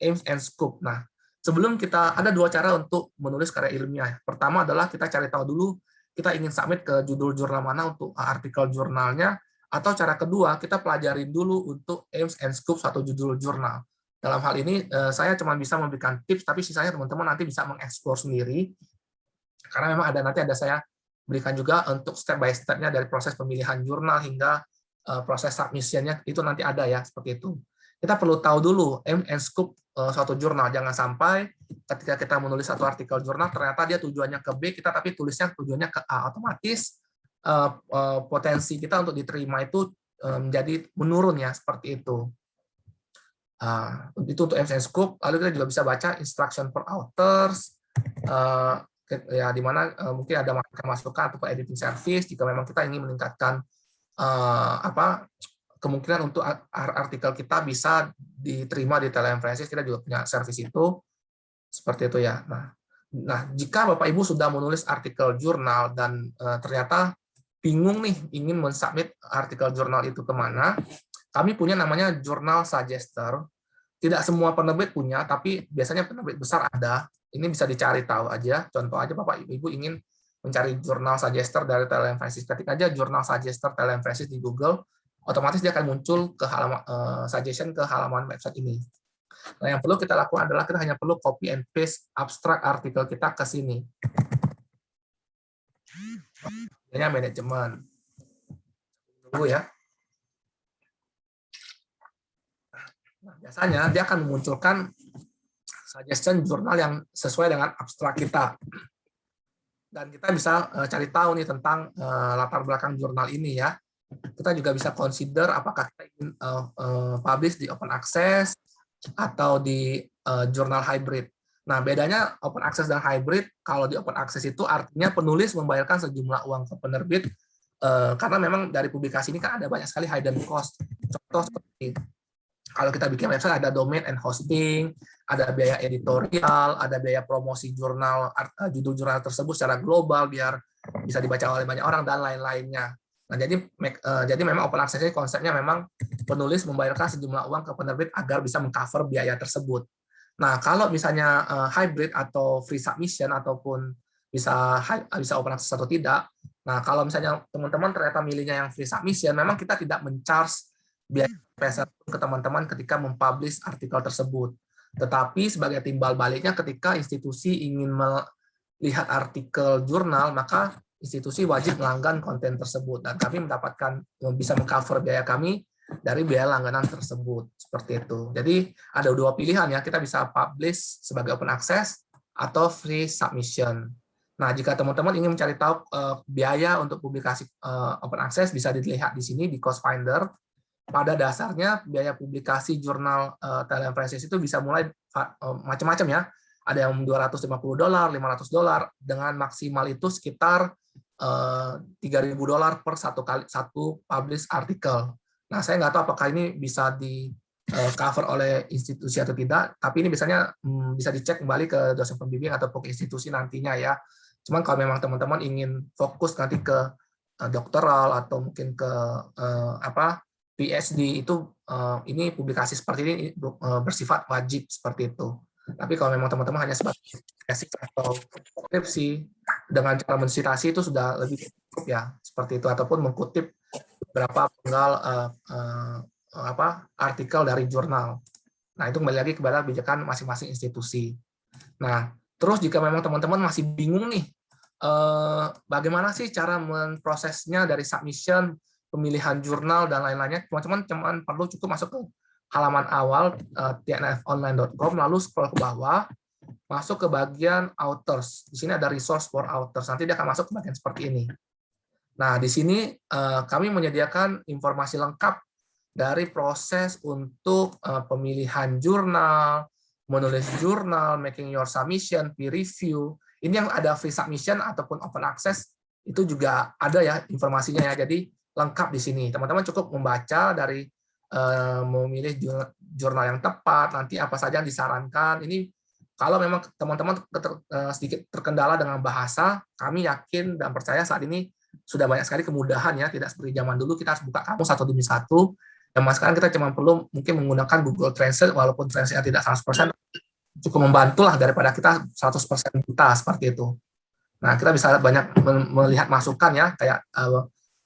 aims and scope. Nah, sebelum kita, ada 2 cara untuk menulis karya ilmiah. Pertama adalah kita cari tahu dulu kita ingin submit ke judul jurnal mana untuk artikel jurnalnya, atau cara kedua kita pelajarin dulu untuk aims and scope suatu judul jurnal. Dalam hal ini saya cuma bisa memberikan tips, tapi sisanya teman-teman nanti bisa mengeksplor sendiri, karena memang nanti ada saya berikan juga untuk step by step-nya dari proses pemilihan jurnal hingga proses submission-nya, itu nanti ada ya, seperti itu. Kita perlu tahu dulu aim and scope suatu jurnal, jangan sampai ketika kita menulis satu artikel jurnal ternyata dia tujuannya ke B, kita tapi tulisnya tujuannya ke A, otomatis potensi kita untuk diterima itu menjadi menurun ya, seperti itu. Itu untuk aims and scope. Lalu kita juga bisa baca instruction for authors, ya di mana mungkin ada masukan atau editing service jika memang kita ingin meningkatkan kemungkinan untuk artikel kita bisa diterima di TLM Francis, kita juga punya service itu, seperti itu ya. Nah, jika Bapak Ibu sudah menulis artikel jurnal dan ternyata bingung nih ingin mensubmit artikel jurnal itu kemana, kami punya namanya Journal Suggester. Tidak semua penerbit punya, tapi biasanya penerbit besar ada. Ini bisa dicari tahu aja. Contoh aja Bapak Ibu ingin mencari Journal Suggester dari TLM Francis, ketik aja Journal Suggester TLM Francis di Google, otomatis dia akan muncul ke halaman suggestion ke halaman website ini. Nah, yang perlu kita lakukan adalah kita hanya perlu copy and paste abstrak artikel kita ke sini. Ini manajemen. Tunggu ya. Nah, biasanya dia akan memunculkan suggestion jurnal yang sesuai dengan abstrak kita. Dan kita bisa cari tahu nih tentang latar belakang jurnal ini ya. Kita juga bisa consider apakah kita ingin publish di open access atau di jurnal hybrid. Nah, bedanya open access dan hybrid, kalau di open access itu artinya penulis membayarkan sejumlah uang ke penerbit, karena memang dari publikasi ini kan ada banyak sekali hidden cost. Contoh seperti Kalau kita bikin website ada domain and hosting, ada biaya editorial, ada biaya promosi jurnal, judul jurnal tersebut secara global biar bisa dibaca oleh banyak orang dan lain-lainnya. Nah, jadi memang open access ini konsepnya memang penulis membayarkan sejumlah uang ke penerbit agar bisa mengcover biaya tersebut. Nah, kalau misalnya hybrid atau free submission ataupun bisa open access atau tidak. Nah, kalau misalnya teman-teman ternyata milihnya yang free submission, memang kita tidak men-charge biaya ke teman-teman ketika mempublish artikel tersebut. Tetapi sebagai timbal baliknya ketika institusi ingin melihat artikel jurnal, maka institusi wajib melanggan konten tersebut dan kami mendapatkan bisa mengcover biaya kami dari biaya langganan tersebut, seperti itu. Jadi ada dua pilihan ya, kita bisa publish sebagai open access atau free submission. Nah, jika teman-teman ingin mencari tahu biaya untuk publikasi open access, bisa dilihat di sini di Cost Finder. Pada dasarnya biaya publikasi jurnal Telepresence itu bisa mulai macam-macam ya. Ada yang $250, $500, dengan maksimal itu sekitar $3.000 per satu publish artikel. Nah, saya nggak tahu apakah ini bisa di cover oleh institusi atau tidak, tapi ini biasanya bisa dicek kembali ke dosen pembimbing atau ke institusi nantinya ya. Cuman kalau memang teman-teman ingin fokus nanti ke doktoral atau mungkin ke PhD itu ini publikasi seperti ini bersifat wajib seperti itu. Tapi kalau memang teman-teman hanya sebagai tesis atau skripsi dengan cara mensitasi itu sudah lebih cukup ya seperti itu, ataupun mengutip beberapa penggal artikel dari jurnal. Nah, itu kembali lagi kepada kebijakan masing-masing institusi. Nah, terus jika memang teman-teman masih bingung nih bagaimana sih cara memprosesnya dari submission, pemilihan jurnal dan lain-lainnya, teman-teman cuman perlu cukup masuk ke halaman awal tnfonline.com, lalu scroll ke bawah, masuk ke bagian authors. Di sini ada resource for authors. Nanti dia akan masuk ke bagian seperti ini. Nah, di sini kami menyediakan informasi lengkap dari proses untuk pemilihan jurnal, menulis jurnal, making your submission, peer review. Ini yang ada free submission ataupun open access itu juga ada ya informasinya ya. Jadi lengkap di sini. Teman-teman cukup membaca dari memilih jurnal yang tepat, nanti apa saja yang disarankan. Ini kalau memang teman-teman sedikit terkendala dengan bahasa, kami yakin dan percaya saat ini sudah banyak sekali kemudahan ya, tidak seperti zaman dulu kita harus buka kamus satu demi satu. Zaman sekarang kita cuma perlu mungkin menggunakan Google Translate, walaupun translate tidak 100%, cukup membantu lah daripada kita 100% buta seperti itu. Nah, kita bisa banyak melihat masukan ya, kayak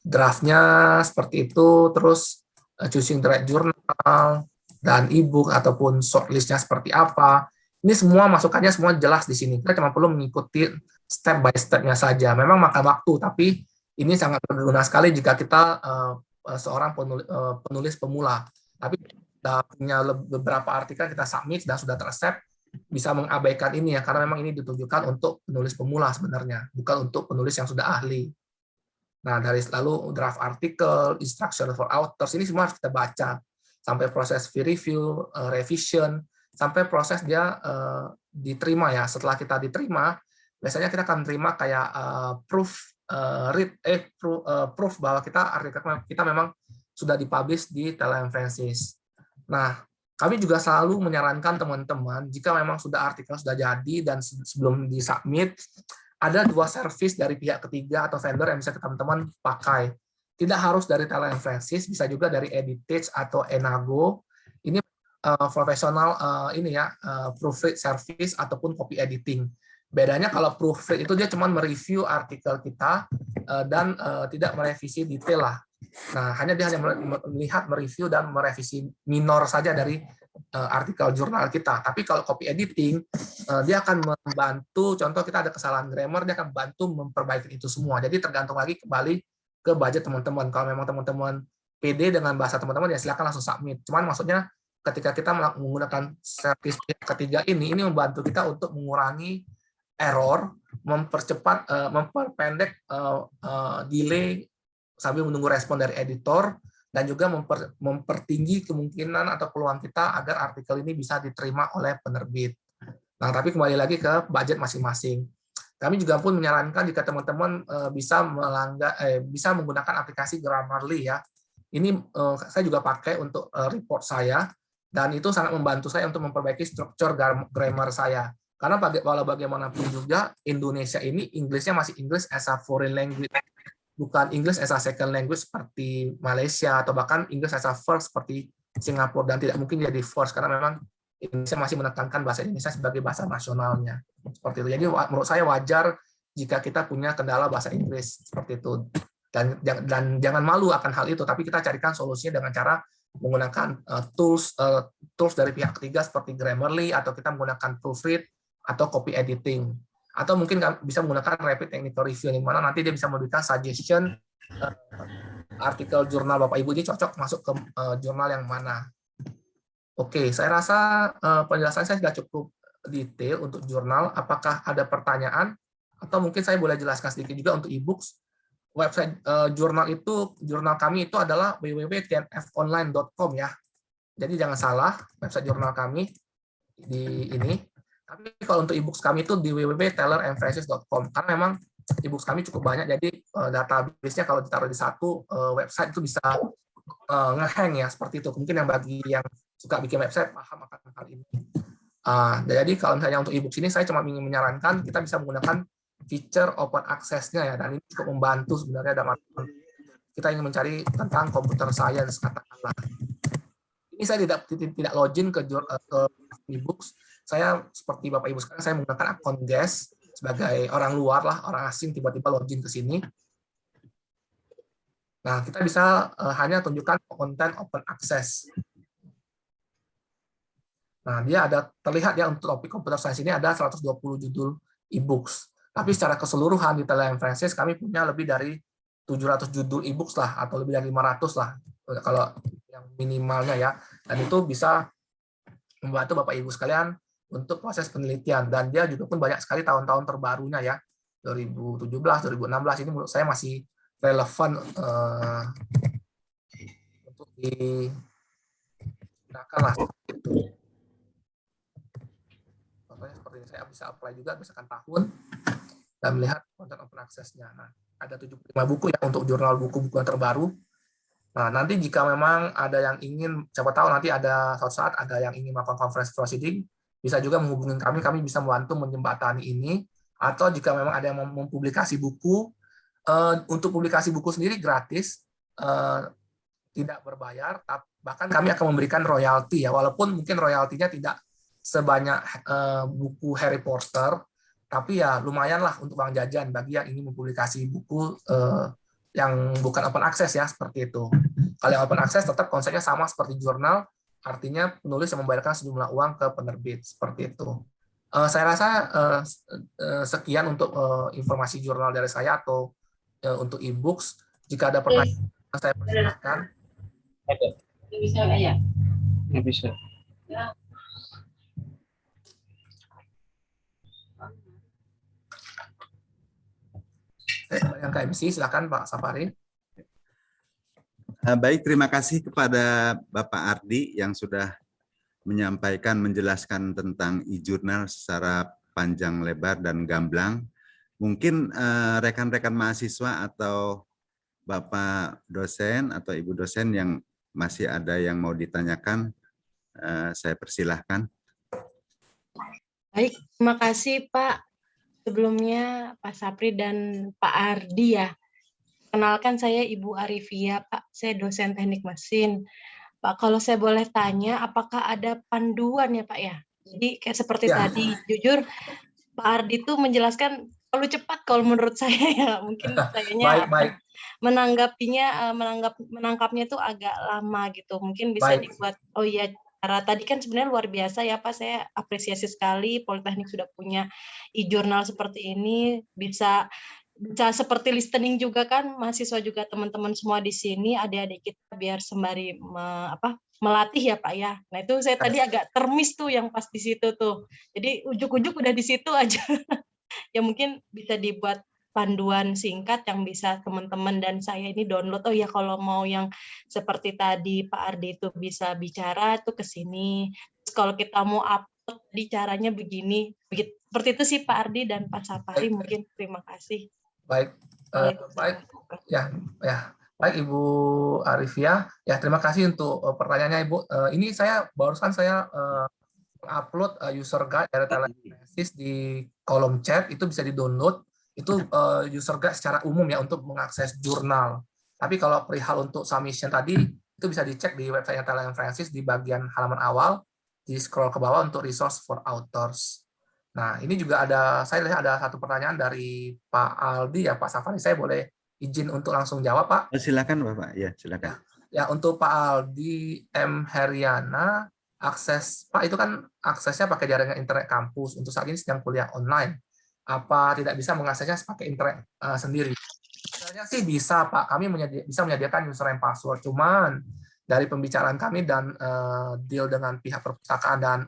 draftnya seperti itu, terus choosing the right journal, dan e-book ataupun shortlistnya seperti apa. Ini semua masukannya semua jelas di sini. Kita cuma perlu mengikuti step by step-nya saja. Memang makan waktu, tapi ini sangat berguna sekali jika kita seorang penulis pemula. Tapi kita punya beberapa artikel kita submit dan sudah teraccept, bisa mengabaikan ini ya, karena memang ini ditujukan untuk penulis pemula sebenarnya, bukan untuk penulis yang sudah ahli. Nah, dari lalu draft artikel, instruction for authors, ini semua harus kita baca. Sampai proses peer review, revision, sampai proses dia diterima ya. Setelah kita diterima, biasanya kita akan terima kayak proof bahwa artikel kita memang sudah dipublish di Telepresence. Nah, kami juga selalu menyarankan teman-teman, jika memang artikel sudah jadi dan sebelum disubmit, ada dua service dari pihak ketiga atau vendor yang bisa teman-teman pakai. Tidak harus dari Telepresence, bisa juga dari Editage atau Enago. Ini profesional proofread service ataupun copy editing. Bedanya kalau proofread itu dia cuma mereview artikel kita dan tidak merevisi detail lah. Nah, dia hanya melihat, mereview dan merevisi minor saja dari artikel jurnal kita. Tapi kalau copy editing, dia akan membantu, contoh kita ada kesalahan grammar, dia akan bantu memperbaiki itu semua. Jadi tergantung lagi kembali ke budget teman-teman. Kalau memang teman-teman pede dengan bahasa teman-teman, ya silakan langsung submit. Cuman maksudnya ketika kita menggunakan service ketiga ini membantu kita untuk mengurangi error, memperpendek delay sambil menunggu respon dari editor, dan juga mempertinggi kemungkinan atau peluang kita agar artikel ini bisa diterima oleh penerbit. Nah, tapi kembali lagi ke budget masing-masing. Kami juga pun menyarankan jika teman-teman bisa menggunakan aplikasi Grammarly ya. Ini saya juga pakai untuk report saya. Dan itu sangat membantu saya untuk memperbaiki struktur grammar saya. Karena walau bagaimanapun juga Indonesia ini Inggrisnya masih English as a foreign language, bukan English as a second language seperti Malaysia atau bahkan English as a first seperti Singapura, dan tidak mungkin jadi first karena memang Indonesia masih menekankan bahasa Indonesia sebagai bahasa nasionalnya. Seperti itu. Jadi menurut saya wajar jika kita punya kendala bahasa Inggris seperti itu. Dan jangan malu akan hal itu, tapi kita carikan solusinya dengan cara menggunakan tools dari pihak ketiga seperti Grammarly, atau kita menggunakan proofread atau copy editing, atau mungkin bisa menggunakan rapid technical review, di mana nanti dia bisa memberikan suggestion artikel jurnal Bapak Ibu ini cocok masuk ke jurnal yang mana. Oke, saya rasa penjelasan saya sudah cukup detail untuk jurnal. Apakah ada pertanyaan? Atau mungkin saya boleh jelaskan sedikit juga untuk e-books. Website jurnal kami itu adalah www.tnfonline.com ya. Jadi jangan salah, website jurnal kami di ini. Tapi kalau untuk e-books kami itu di www.taylorandfrancis.com, karena memang e-books kami cukup banyak, jadi database-nya kalau ditaruh di satu website itu bisa nge-hang ya, seperti itu. Mungkin yang bagi yang suka bikin website paham akan hal ini. Jadi kalau misalnya untuk e-books ini saya cuma ingin menyarankan kita bisa menggunakan feature open access-nya ya, dan ini cukup membantu sebenarnya dalam kita ingin mencari tentang computer science katakanlah. Ini saya tidak login ke e-books. Saya seperti Bapak Ibu sekarang, saya menggunakan akun guest sebagai orang luar lah, orang asing tiba-tiba login ke sini. Nah, kita bisa hanya tunjukkan konten open access. Nah, dia ada terlihat ya untuk topik computer science ini ada 120 judul e-books. Tapi secara keseluruhan di Taylor & Francis kami punya lebih dari 700 judul e-books lah, atau lebih dari 500 lah kalau yang minimalnya ya. Dan itu bisa membantu Bapak Ibu sekalian untuk proses penelitian, dan dia juga pun banyak sekali tahun-tahun terbarunya ya, 2017, 2016 ini menurut saya masih relevan untuk digunakan lah. Contohnya seperti ini, saya bisa apply juga misalkan tahun dan melihat konten open access-nya. Nah, ada 75 buku ya untuk jurnal buku-buku yang terbaru. Nah, nanti jika memang ada yang ingin, siapa tahu nanti ada suatu saat ada yang ingin melakukan conference proceeding, bisa juga menghubungi kami bisa membantu menjembatani ini. Atau jika memang ada yang mempublikasi buku, untuk publikasi buku sendiri gratis, tidak berbayar, bahkan kami akan memberikan royalti ya, walaupun mungkin royaltinya tidak sebanyak buku Harry Potter, tapi ya lumayan lah untuk uang jajan bagi yang ingin mempublikasi buku yang bukan open access ya, seperti itu. Kalau yang open access tetap konsepnya sama seperti jurnal, artinya penulis yang membayarkan sejumlah uang ke penerbit, seperti itu. Saya rasa sekian untuk informasi jurnal dari saya atau untuk e-books. Jika ada pertanyaan, saya persilakan. Bisa nggak ya? Nggak bisa. Ya. Yang ke MC, silakan Pak Safari. Baik, terima kasih kepada Bapak Ardi yang sudah menjelaskan tentang e-jurnal secara panjang lebar dan gamblang. Mungkin rekan-rekan mahasiswa atau Bapak dosen atau Ibu dosen yang masih ada yang mau ditanyakan, saya persilahkan. Baik, terima kasih Pak. Sebelumnya Pak Sapri dan Pak Ardi ya. Kenalkan saya Ibu Arifia, Pak. Saya dosen teknik mesin. Pak, kalau saya boleh tanya, apakah ada panduan ya Pak ya? Jadi kayak seperti tadi, jujur Pak Ardi itu menjelaskan terlalu cepat kalau menurut saya ya. Mungkin sayanya menangkapnya itu agak lama gitu. Mungkin bisa dibuat, oh iya, cara tadi kan sebenarnya luar biasa ya Pak, saya apresiasi sekali Politeknik sudah punya e-jurnal seperti ini, bisa seperti listening juga kan, mahasiswa juga teman-teman semua di sini, adik-adik kita biar sembari melatih ya Pak ya. Nah itu saya tadi agak termis tuh yang pas di situ tuh. Jadi ujuk-ujuk udah di situ aja. Ya mungkin bisa dibuat panduan singkat yang bisa teman-teman dan saya ini download. Oh ya kalau mau yang seperti tadi Pak Ardi itu bisa bicara tuh ke sini. Terus kalau kita mau upload di caranya begini. Seperti itu sih Pak Ardi dan Pak Sapari mungkin. Terima kasih. Baik. Baik. Ya. Baik Ibu Arifia, ya terima kasih untuk pertanyaannya Ibu. Ini barusan saya upload user guide dari Telefrensis di kolom chat, itu bisa di-download. Itu user guide secara umum ya untuk mengakses jurnal. Tapi kalau perihal untuk submission tadi, itu bisa dicek di website Telefrensis di bagian halaman awal, di scroll ke bawah untuk resource for authors. Nah, ini juga saya lihat ada satu pertanyaan dari Pak Aldi ya, Pak Safari. Saya boleh izin untuk langsung jawab, Pak? Silakan Bapak, ya silakan. Ya, untuk Pak Aldi M. Heriana, Pak itu kan aksesnya pakai jaringan internet kampus. Untuk saat ini sedang kuliah online. Apa tidak bisa mengaksesnya pakai internet sendiri? Sebenarnya sih bisa, Pak. Kami bisa menyediakan username password. Cuman dari pembicaraan kami dan deal dengan pihak perpustakaan dan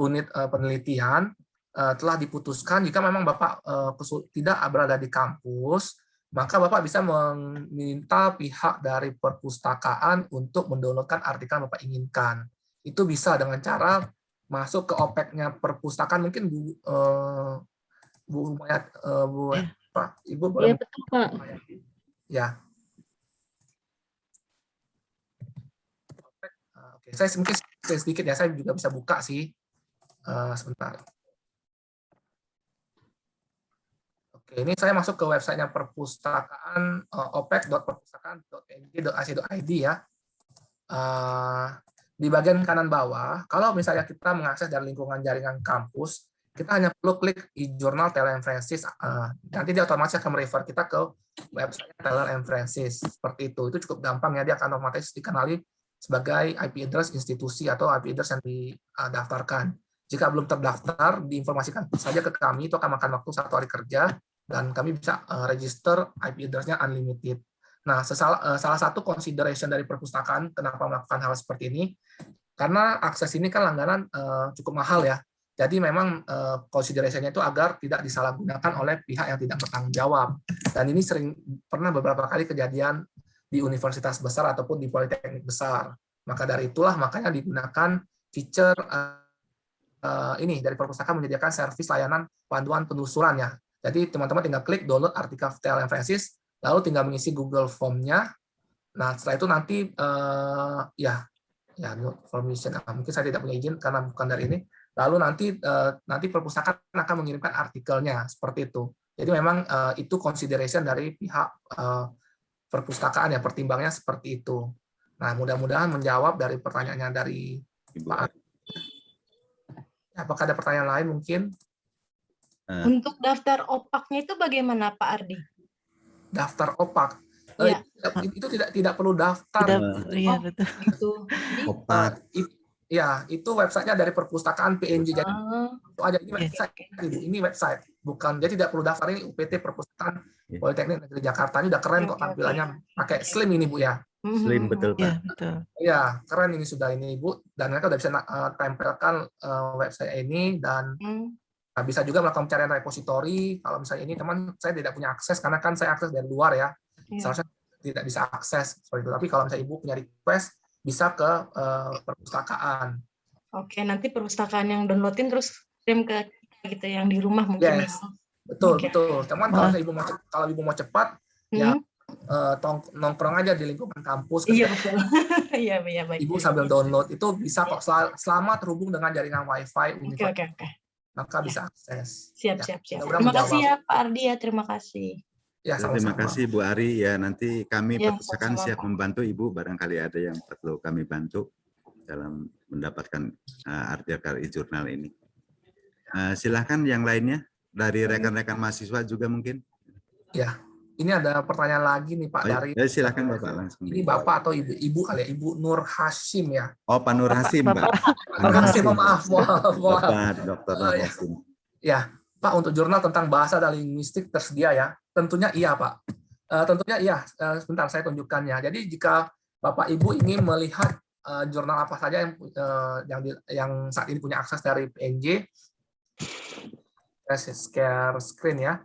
unit penelitian, telah diputuskan jika memang Bapak tidak berada di kampus, maka Bapak bisa meminta pihak dari perpustakaan untuk mendownloadkan artikel yang Bapak inginkan. Itu bisa dengan cara masuk ke OPEC-nya perpustakaan. Mungkin Bu Mayat, Pak, Ibu boleh. Iya betul Pak. Ya. Oke, saya mungkin sedikit ya, saya juga bisa buka sih. Sebentar. Oke, ini saya masuk ke websitenya perpustakaan, opec.perpustakaan.png.ac.id ya. Di bagian kanan bawah, kalau misalnya kita mengakses dari lingkungan jaringan kampus, kita hanya perlu klik e-journal Telefrensis. Nanti dia otomatis akan merefer kita ke website Telefrensis. Seperti itu. Itu cukup gampang ya, dia akan otomatis dikenali sebagai IP address institusi atau IP address yang didaftarkan. Jika belum terdaftar, diinformasikan saja ke kami, itu akan makan waktu 1 hari kerja, dan kami bisa register IP address-nya unlimited. Nah, salah satu consideration dari perpustakaan kenapa melakukan hal seperti ini, karena akses ini kan langganan cukup mahal ya. Jadi memang consideration-nya itu agar tidak disalahgunakan oleh pihak yang tidak bertanggung jawab. Dan ini pernah beberapa kali kejadian di universitas besar ataupun di politeknik besar. Maka dari itulah makanya digunakan feature ini dari perpustakaan menyediakan servis layanan panduan penelusuran ya. Jadi teman-teman tinggal klik download artikel Telefrensis, lalu tinggal mengisi Google Form-nya. Nah, setelah itu nanti information, mungkin saya tidak punya izin karena bukan dari ini. Lalu nanti perpustakaan akan mengirimkan artikelnya seperti itu. Jadi memang itu consideration dari pihak perpustakaan ya, pertimbangnya seperti itu. Nah, mudah-mudahan menjawab dari pertanyaannya dari Pak Ardi. Apakah ada pertanyaan lain mungkin? Untuk daftar OPAK-nya itu bagaimana Pak Ardi? Daftar OPAK. Ya. Itu tidak perlu daftar. Iya, betul. Itu. OPAK. Ya, itu websitenya dari perpustakaan PNJ. Jadi itu aja ini website. Ini website, bukan. Jadi tidak perlu daftar, ini UPT Perpustakaan Politeknik Negeri Jakarta. Ini udah keren kok tampilannya. Pakai Slim ini Bu ya. Slim betul Pak. Iya, betul. Iya, keren ini sudah ini Bu. Dan mereka udah bisa tempelkan website ini dan bisa juga melakukan pencarian repositori. Kalau misalnya ini teman saya tidak punya akses karena kan saya akses dari luar ya. Seharusnya tidak bisa akses seperti itu. Tapi kalau misalnya Ibu punya request bisa ke perpustakaan. Oke, nanti perpustakaan yang downloadin terus kirim ke kita gitu yang di rumah mungkin. Yes. Betul, betul. Teman kalau Ibu mau cepat ya nongkrong aja di lingkungan kampus. Iya, betul. Iya, baik. Ibu sambil download itu bisa kok selama terhubung dengan jaringan WiFi universitas. Oke. Maka bisa akses. Siap. Terima kasih ya Pak Ardi ya, terima kasih. Ya, terima kasih Bu Ari ya, nanti kami Ya, perpustakaan sama-sama, siap membantu Ibu barangkali ada yang perlu kami bantu dalam mendapatkan artikel e-jurnal ini. Silahkan yang lainnya dari rekan-rekan mahasiswa juga mungkin. Ya, ini ada pertanyaan lagi nih Pak dari. Silakan Bapak langsung. Ini Bapak atau Ibu kali ya, Ibu Nur Hashim ya. Oh, Pak Nur Hashim, Pak. Nur Hashim, maaf. Bapak Dr. Nur Hashim. Ya, Pak, untuk jurnal tentang bahasa dan linguistik tersedia ya? Tentunya iya, Pak. Tentunya iya. Sebentar, saya tunjukkannya. Jadi jika Bapak Ibu ingin melihat jurnal apa saja yang saat ini punya akses dari PNJ, saya share screen ya.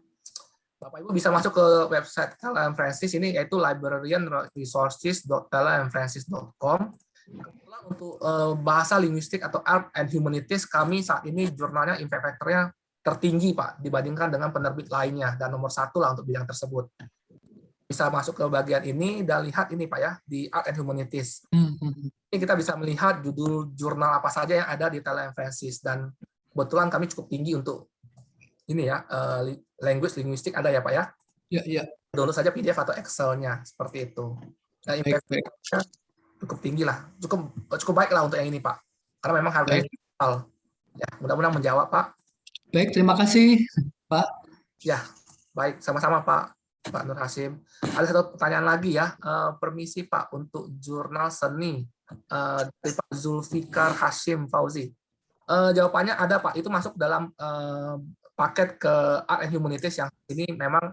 Bapak Ibu bisa masuk ke website Telefrensis ini, yaitu librarianresources.telefrensis.com. Kebetulan untuk bahasa linguistik atau art and humanities, kami saat ini jurnalnya impact factor-nya tertinggi Pak dibandingkan dengan penerbit lainnya, dan nomor 1 lah untuk bidang tersebut. bisa masuk ke bagian ini dan lihat ini Pak ya, di Art and Humanities. Ini kita bisa melihat judul jurnal apa saja yang ada di Teleenfrancis, dan kebetulan kami cukup tinggi untuk ini ya, linguistik ada ya Pak ya. Ya. Download saja PDF atau Excel-nya seperti itu. Nah, Baik. cukup tinggi lah, cukup baik lah untuk yang ini Pak, karena memang harganya mahal. Ya, mudah-mudahan menjawab Pak. Baik, terima kasih Pak. Ya, baik, sama-sama Pak Nur Hasim. Ada satu pertanyaan lagi ya, permisi Pak, untuk jurnal seni dari Pak Zulfikar Hashim Fauzi. Jawabannya ada Pak, itu masuk dalam paket ke Art and Humanities yang ini memang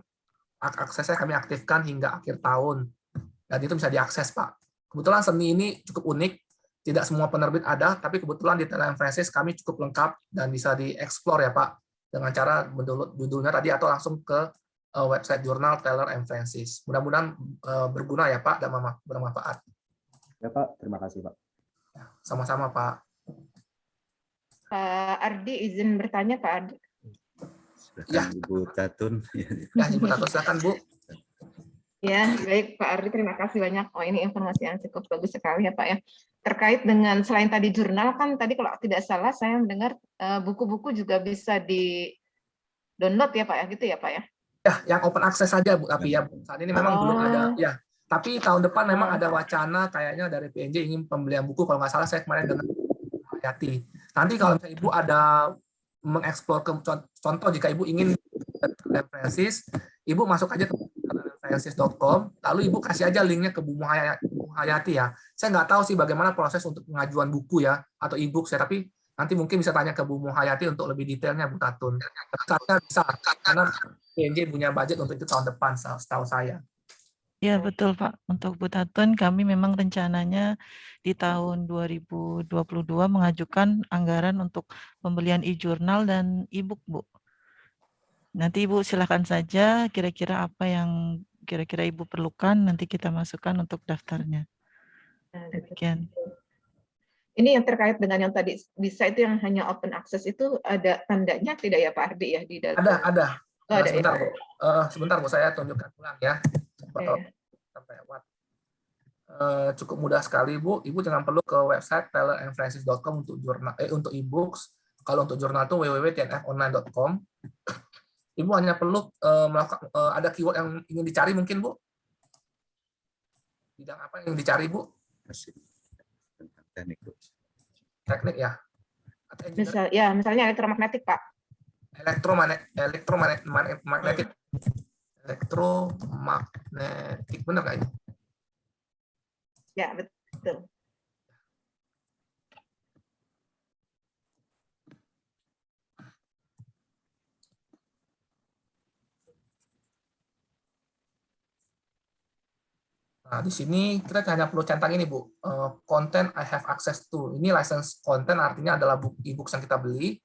aksesnya kami aktifkan hingga akhir tahun, dan itu bisa diakses Pak. Kebetulan seni ini cukup unik, tidak semua penerbit ada, tapi kebetulan di Teleenfrancis kami cukup lengkap dan bisa dieksplor ya Pak, dengan cara mendownload judulnya tadi atau langsung ke website jurnal Teleenfrancis. Mudah-mudahan berguna ya Pak dan bermanfaat. Ya Pak, terima kasih Pak. Sama-sama Pak. Pak Ardi izin bertanya Pak Ardi. Silakan Ibu Tatun. Ya, Ibu Tatun silakan Bu. Ya, baik Pak Ardi, terima kasih banyak. Oh, ini informasi yang cukup bagus sekali ya Pak ya. Terkait dengan selain tadi jurnal, kan tadi kalau tidak salah saya mendengar buku-buku juga bisa di-download ya Pak ya, gitu ya Pak ya? Ya, yang open access saja Bu, tapi ya saat ini memang belum ada ya. Tapi tahun depan memang ada wacana kayaknya dari PNJ ingin pembelian buku, kalau nggak salah saya kemarin dengan Hayati. Nanti kalau misalnya Ibu ada mengeksplor ke contoh jika Ibu ingin Teleenfrancis, Ibu masuk aja ke teleenfrancis.com, lalu Ibu kasih aja linknya ke Bu Hayati ya. Saya nggak tahu sih bagaimana proses untuk pengajuan buku ya, atau e-book saya, tapi nanti mungkin bisa tanya ke Bu Hayati untuk lebih detailnya Bu Tatun. Saya bisa, karena PNJ punya budget untuk itu tahun depan, setahu saya. Ya betul Pak, untuk Bu Tatun kami memang rencananya di tahun 2022 mengajukan anggaran untuk pembelian e-jurnal dan e-book Bu. Nanti Ibu silakan saja kira-kira apa yang kira-kira Ibu perlukan, nanti kita masukkan untuk daftarnya. Demikian. Ini yang terkait dengan yang tadi bisa itu yang hanya open access itu ada tandanya tidak ya Pak Ardi ya di dalam? Ada. Oh, ada sebentar ya? Bu. Sebentar Bu, saya tunjukkan ulang ya. Sampai cukup mudah sekali Bu. Ibu jangan perlu ke website teleenfrancis.com untuk jurnal untuk e-books. Kalau untuk jurnal itu www.tnfonline.com. Ibu hanya perlu melakukan ada keyword yang ingin dicari mungkin Bu. Bidang apa yang dicari Bu? Teknik Bu. Teknik ya. Misalnya elektromagnetik Pak. Elektromagnetik benar nggak ini? Ya betul. Nah, di sini kita hanya perlu centang ini Bu, content I have access to. Ini license content artinya adalah e-books yang kita beli.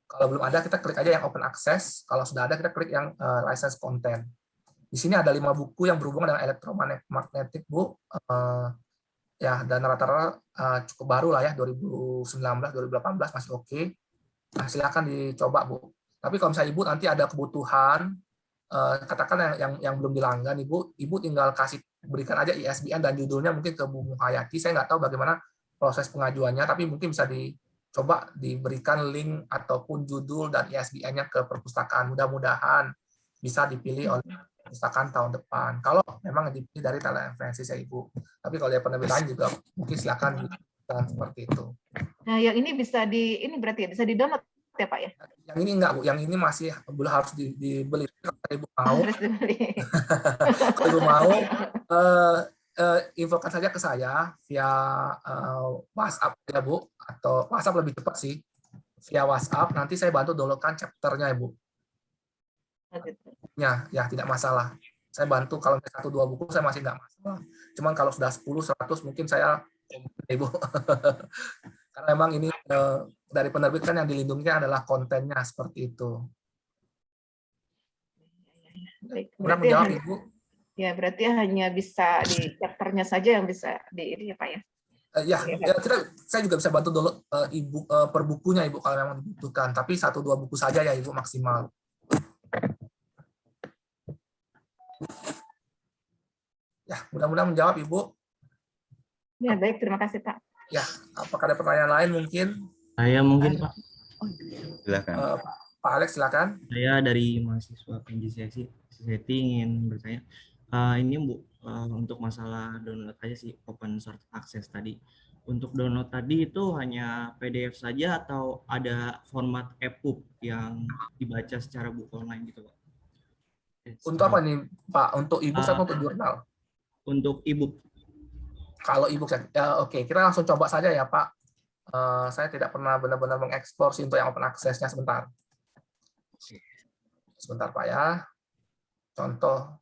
Kalau belum ada kita klik aja yang open access. Kalau sudah ada kita klik yang license content. Di sini ada 5 buku yang berhubungan dengan elektromagnetik Bu. Ya, dan rata-rata cukup baru lah ya, 2019, 2018 masih oke. Nah, silakan dicoba Bu. Tapi kalau misalnya Ibu nanti ada kebutuhan, katakan yang belum dilanggan Ibu tinggal berikan aja ISBN dan judulnya mungkin ke Bu Hayati. Saya nggak tahu bagaimana proses pengajuannya, tapi mungkin bisa dicoba diberikan link ataupun judul dan ISBN-nya ke perpustakaan. Mudah-mudahan bisa dipilih oleh perpustakaan tahun depan. Kalau memang dipilih dari Teleenfrancis ya Ibu. Tapi kalau ada penerbit lain juga mungkin silakan seperti itu. Nah, yang ini berarti bisa di-download ya Pak ya? Yang ini enggak Bu, yang ini masih belum harus dibeli. Kalau Ibu mau, Harus dibeli. kalau Ibu mau, infokan saja ke saya via WhatsApp ya Bu, atau WhatsApp lebih cepat sih, via WhatsApp. Nanti saya bantu downloadkan chapternya ya Bu. Ya tidak masalah. Saya bantu kalau 1-2 buku saya masih nggak masalah. Cuman kalau sudah 10-100 mungkin saya Ibu. Karena memang ini dari penerbit kan yang dilindunginya adalah kontennya seperti itu. Mudah menjawab Ibu. Ya, berarti hanya bisa di chapternya saja yang bisa di ini ya Pak ya? Saya juga bisa bantu download e-book per bukunya Ibu kalau memang dibutuhkan. Tapi 1-2 buku saja ya Ibu maksimal. mudah-mudahan menjawab Ibu. Ya, baik, terima kasih Pak. Ya, apakah ada pertanyaan lain mungkin? Saya mungkin Pak, Silakan. Pak Alex, silakan. saya dari mahasiswa PNJ Seti ingin bertanya. Ini Bu, untuk masalah download aja sih, open source access tadi. Untuk download tadi itu hanya PDF saja atau ada format EPUB yang dibaca secara buku online gitu Pak? Untuk apa nih Pak? Untuk e-book atau untuk jurnal? Untuk e-book. Kalau e-book, oke, kita langsung coba saja ya Pak. Saya tidak pernah benar-benar mengeksplor sih untuk yang open access-nya sebentar. Sebentar Pak ya. Contoh,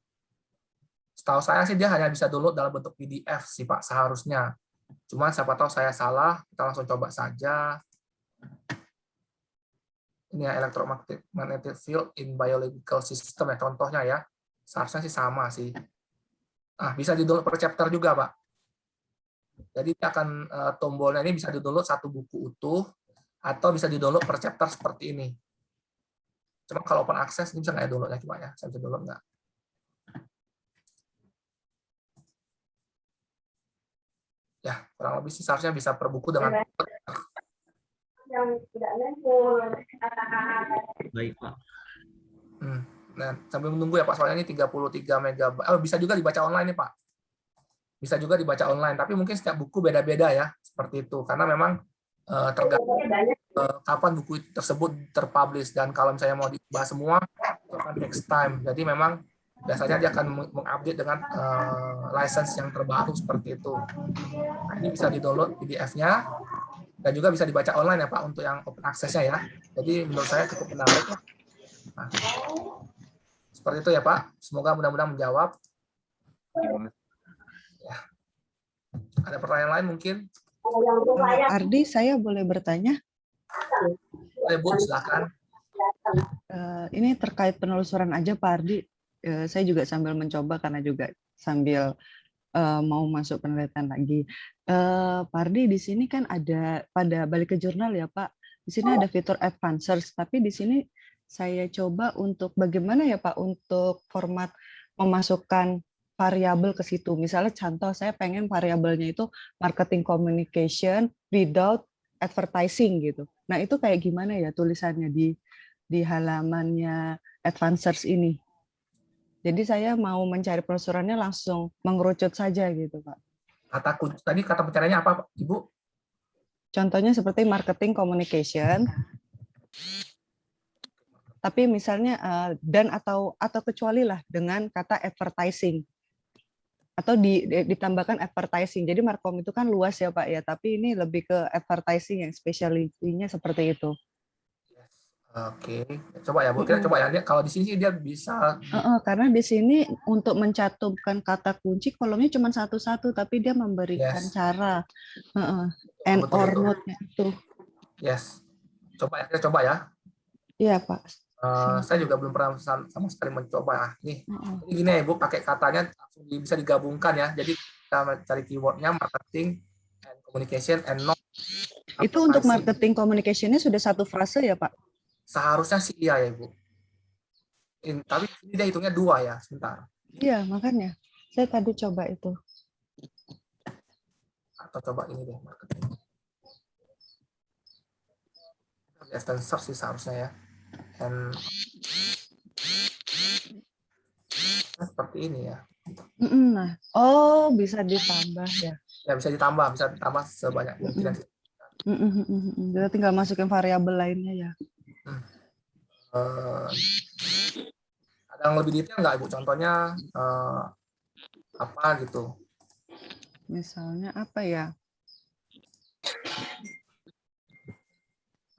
setahu saya sih dia hanya bisa download dalam bentuk PDF sih Pak seharusnya. Cuman siapa tahu saya salah, kita langsung coba saja. Ini ya, electromagnetic field in biological system ya contohnya ya. Seharusnya sih sama sih. Nah, bisa di-download per chapter juga Pak. Jadi dia akan tombolnya ini bisa di-download satu buku utuh atau bisa di-download per chapter seperti ini. Cuma kalau open access ini bisa nggak ya downloadnya coba ya? Saya bisa download nggak? Ya, kurang lebih sih seharusnya bisa per buku dengan Baik Pak. Nah, sambil menunggu ya Pak, soalnya ini 33 MB. Bisa juga dibaca online nih Pak. Bisa juga dibaca online, tapi mungkin setiap buku beda-beda ya, seperti itu. Karena memang tergantung kapan buku tersebut terpublish, dan kalau misalnya mau diubah semua, itu akan next time. Jadi memang biasanya dia akan mengupdate dengan license yang terbaru seperti itu. Nah, ini bisa di-download PDF-nya, dan juga bisa dibaca online ya Pak, untuk yang open access-nya ya. Jadi menurut saya cukup menarik. Nah, seperti itu ya Pak. Semoga mudah-mudahan menjawab. Ya. Ada pertanyaan lain mungkin? Ardi, saya boleh bertanya? Boleh Bu, silakan. Ini terkait penelusuran aja Pak Ardi. Saya juga sambil mencoba karena juga sambil mau masuk penelitian lagi. Pak Ardi, di sini kan ada pada balik ke jurnal ya Pak. Di sini ada fitur advanced search, tapi di sini saya coba untuk bagaimana ya Pak untuk format memasukkan variabel ke situ. Misalnya contoh saya pengen variabelnya itu marketing communication without advertising gitu. Nah, itu kayak gimana ya tulisannya di halamannya advanced search ini? Jadi saya mau mencari penelusurannya langsung mengerucut saja gitu, Pak. Tadi kata pencariannya apa, Ibu? Contohnya seperti marketing communication. Tapi misalnya dan atau kecuali lah dengan kata advertising. Atau ditambahkan advertising. Jadi markom itu kan luas ya Pak ya, tapi ini lebih ke advertising yang spesialitinya seperti itu. Oke, coba ya Bu, kita coba ya. Kalau di sini dia bisa. Karena di sini untuk mencantumkan kata kunci kolomnya cuma satu-satu, tapi dia memberikan cara and or not-nya itu. Yes, coba ya, kita coba ya. Iya Pak. Saya juga belum pernah sama sekali mencoba. Nih, jadi gini ya Ibu, pakai katanya langsung bisa digabungkan ya. Jadi kita cari keywordnya marketing and communication and not. Itu untuk marketing communication-nya sudah satu frase ya Pak? Seharusnya sih iya ya Ibu. Tapi ini dia hitungnya 2 ya, sebentar. Iya, makanya. Saya tadi coba itu. Atau coba ini deh, marketing. Advanced search sih seharusnya ya. And seperti ini ya. Nah, bisa ditambah ya. Ya bisa ditambah sebanyak mungkin. Kita tinggal masukin variabel lainnya ya. Ada yang lebih detail nggak Ibu? Contohnya apa gitu? Misalnya apa ya?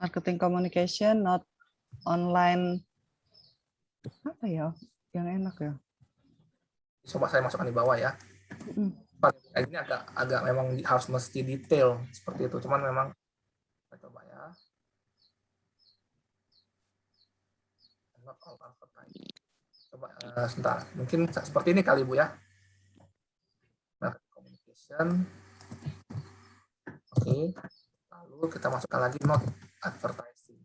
Marketing communication, not online. Apa ya? Yang enak ya? Coba saya masukkan di bawah ya. Ini agak memang harus mesti detail seperti itu. Cuman memang kita coba ya. Coba sebentar. Mungkin seperti ini kali Bu ya. Marketing communication. Oke. Lalu kita masukkan lagi not advertising.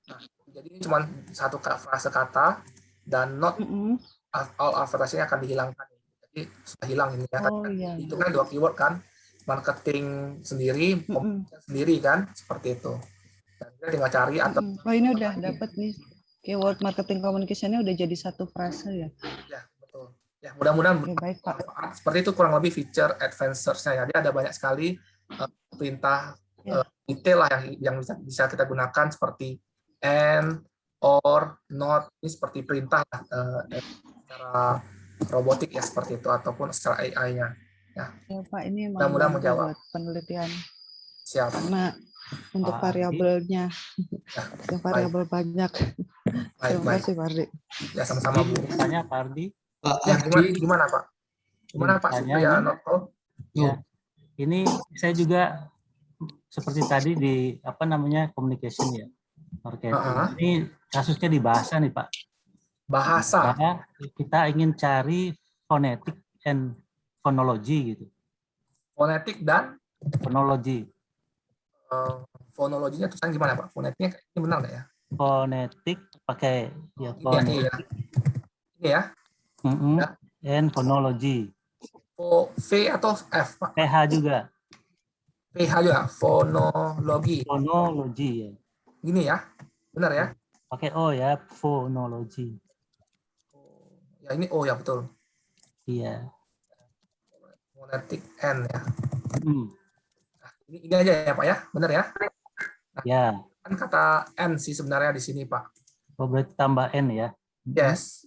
Nah, jadi ini cuma satu frase kata dan not all advertising akan dihilangkan. Jadi sudah hilang ini ya. Oh iya. Itu kan 2 keyword kan, marketing sendiri, communication sendiri kan, seperti itu. Dan kita tinggal cari atau Oh ini udah dapat nih. Keyword marketing communication-nya udah jadi satu frase ya. ya betul. Ya mudah-mudahan Oke, baik Pak. seperti itu kurang lebih feature advanced-nya ya. Jadi ada banyak sekali perintah detail lah yang bisa kita gunakan seperti and, or, not, ini seperti perintah secara robotik ya seperti itu ataupun secara AI-nya. Ya Pak, ini emang mudah-mudahan bantu menjawab. buat penelitian. Siap. Karena untuk variabelnya, yang variabel banyak. Terima kasih Pak Ardi. Ya sama-sama Bu. Tanya Pak Ardi. Ya gimana Pak? Gimana Pak supaya Noto? Ya, ini saya juga seperti tadi di communication ya, marketing. Ini kasusnya di bahasa nih Pak. Bahasa. Karena kita ingin cari phonetic and phonology gitu. Fonetik dan phonology. Fonologinya tulisan gimana Pak? Fonetiknya ini benar nggak ya? Fonetik pakai ya fonetik. Ini ya. And phonology. V atau F Pak? PH juga. PH juga, fonologi. Fonologi ya. Gini ya, benar ya? Pakai O ya, fonologi. Ya ini O ya betul. Iya. Fonetik N ya. Nah, ini aja ya Pak ya, benar ya? Nah, ya. Kan kata N sih sebenarnya di sini Pak. Oh, berarti tambah N ya? Yes.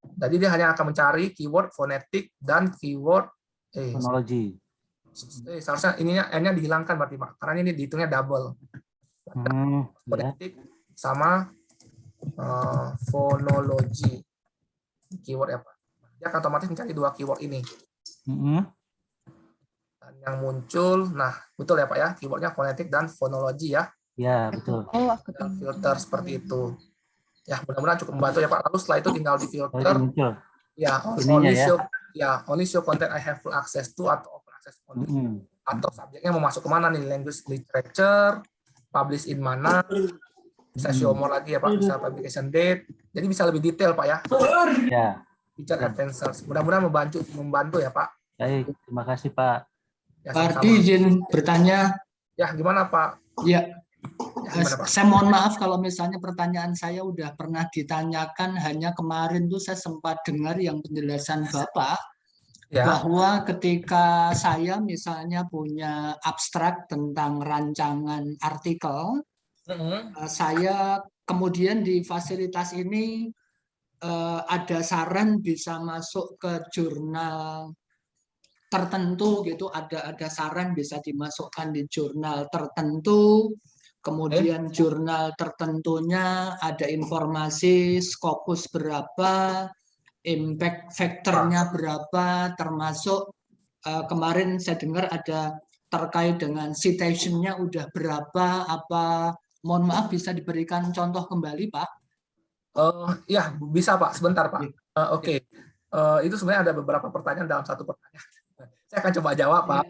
Jadi dia hanya akan mencari keyword fonetik dan keyword fonologi. Seharusnya ininya N-nya dihilangkan berarti Pak, karena ini dihitungnya double. Fonetik sama fonologi. Keyword ya Pak. Dia akan otomatis mencari 2 keyword ini. Dan yang muncul, nah betul ya Pak ya, keywordnya fonetik dan fonologi ya. Ya betul. Filter seperti itu. Ya mudah-mudahan cukup membantu ya Pak. Lalu setelah itu tinggal di filter. Ya, only show content I have full access to atau open access only. Atau subjeknya mau masuk kemana nih, language literature, publish in mana, bisa show more lagi ya Pak, bisa publication date. Jadi bisa lebih detail Pak ya. Ya. Feature advanced. Mudah-mudahan membantu ya Pak. Baik, terima kasih Pak. Ya, Pak Ardi izin bertanya. Ya, gimana Pak? Ya. Saya mohon maaf kalau misalnya pertanyaan saya udah pernah ditanyakan, hanya kemarin tuh saya sempat dengar yang penjelasan Bapak bahwa ketika saya misalnya punya abstrak tentang rancangan artikel, saya kemudian di fasilitas ini ada saran bisa masuk ke jurnal tertentu gitu, ada saran bisa dimasukkan di jurnal tertentu. Kemudian jurnal tertentunya ada informasi Scopus berapa, impact factor-nya berapa, termasuk kemarin saya dengar ada terkait dengan citation-nya udah berapa, apa, mohon maaf bisa diberikan contoh kembali Pak? Ya bisa Pak, sebentar Pak. Oke. Itu sebenarnya ada beberapa pertanyaan dalam satu pertanyaan. Saya akan coba jawab Pak.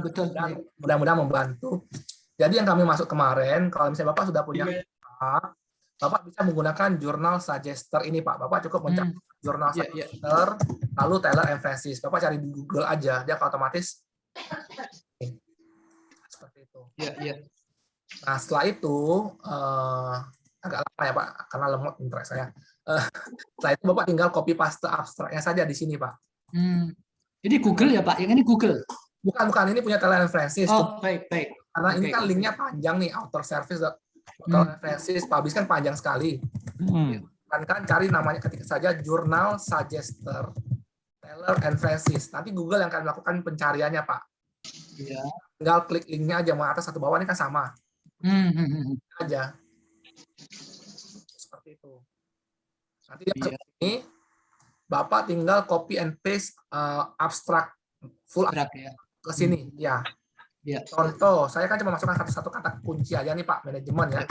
Betul. Mudah-mudahan membantu. Jadi yang kami masuk kemarin, kalau misalnya Bapak sudah punya Bapak bisa menggunakan jurnal suggester ini Pak. Bapak cukup mencari jurnal suggester, lalu Taylor and Francis. Bapak cari di Google aja, dia akan otomatis seperti itu. Nah setelah itu agak lama ya Pak, karena lemot internet saya. Setelah itu Bapak tinggal copy paste abstraknya saja di sini Pak. Ini Google ya Pak? Yang ini Google? Bukan, ini punya Taylor and Francis. Oh, baik. Karena ini kan linknya panjang nih, outer service, Taylor and Francis, publish kan panjang sekali. Kan cari namanya, ketika saja jurnal suggester Taylor and Francis. Nanti Google yang akan melakukan pencariannya Pak. Tinggal klik linknya aja, mau atas atau bawah ini kan sama. Aja. Seperti itu. Nanti di sini Bapak tinggal copy and paste abstrak full ke sini ya. Contoh, saya kan cuma masukkan satu kata kunci aja nih Pak, manajemen ya.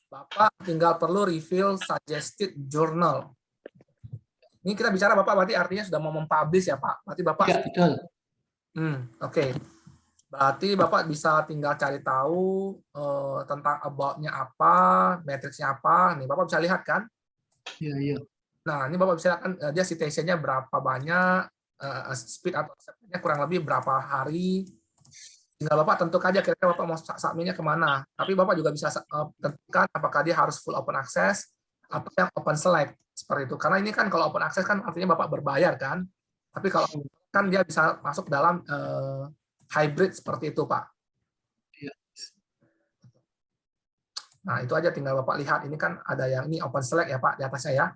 Bapak tinggal perlu reveal suggested journal. Ini kita bicara Bapak berarti artinya sudah mau mempublish ya Pak. Berarti Bapak betul. Oke. Berarti Bapak bisa tinggal cari tahu tentang about-nya apa, matriksnya apa. Nih Bapak bisa lihat kan? Iya. Nah, ini Bapak bisa lihat kan dia citation-nya berapa banyak, speed atau acceptance-nya kurang lebih berapa hari. Tinggal Bapak tentukan aja kira-kira Bapak mau submit-nya kemana. Tapi Bapak juga bisa tentukan apakah dia harus full open access atau yang open select seperti itu. Karena ini kan kalau open access kan artinya Bapak berbayar kan. Tapi kalau kan dia bisa masuk dalam hybrid seperti itu, Pak. Nah, itu aja tinggal Bapak lihat. Ini kan ada yang ini open select ya, Pak, di atasnya ya.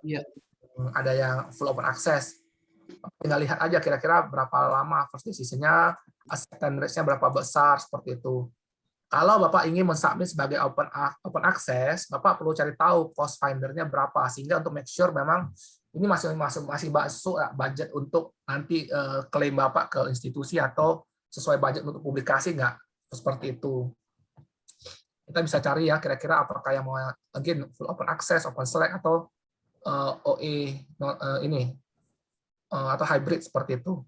Iya. Ada yang full open access. Tinggal lihat aja kira-kira berapa lama first decision-nya, acceptance rate-nya berapa besar, seperti itu. Kalau Bapak ingin mensubmit sebagai open access, Bapak perlu cari tahu cost finder-nya berapa, sehingga untuk make sure memang ini masih masuk budget untuk nanti klaim Bapak ke institusi atau sesuai budget untuk publikasi nggak, seperti itu. Kita bisa cari ya kira-kira apakah yang mau again full open access, open select atau OE ini atau hybrid seperti itu.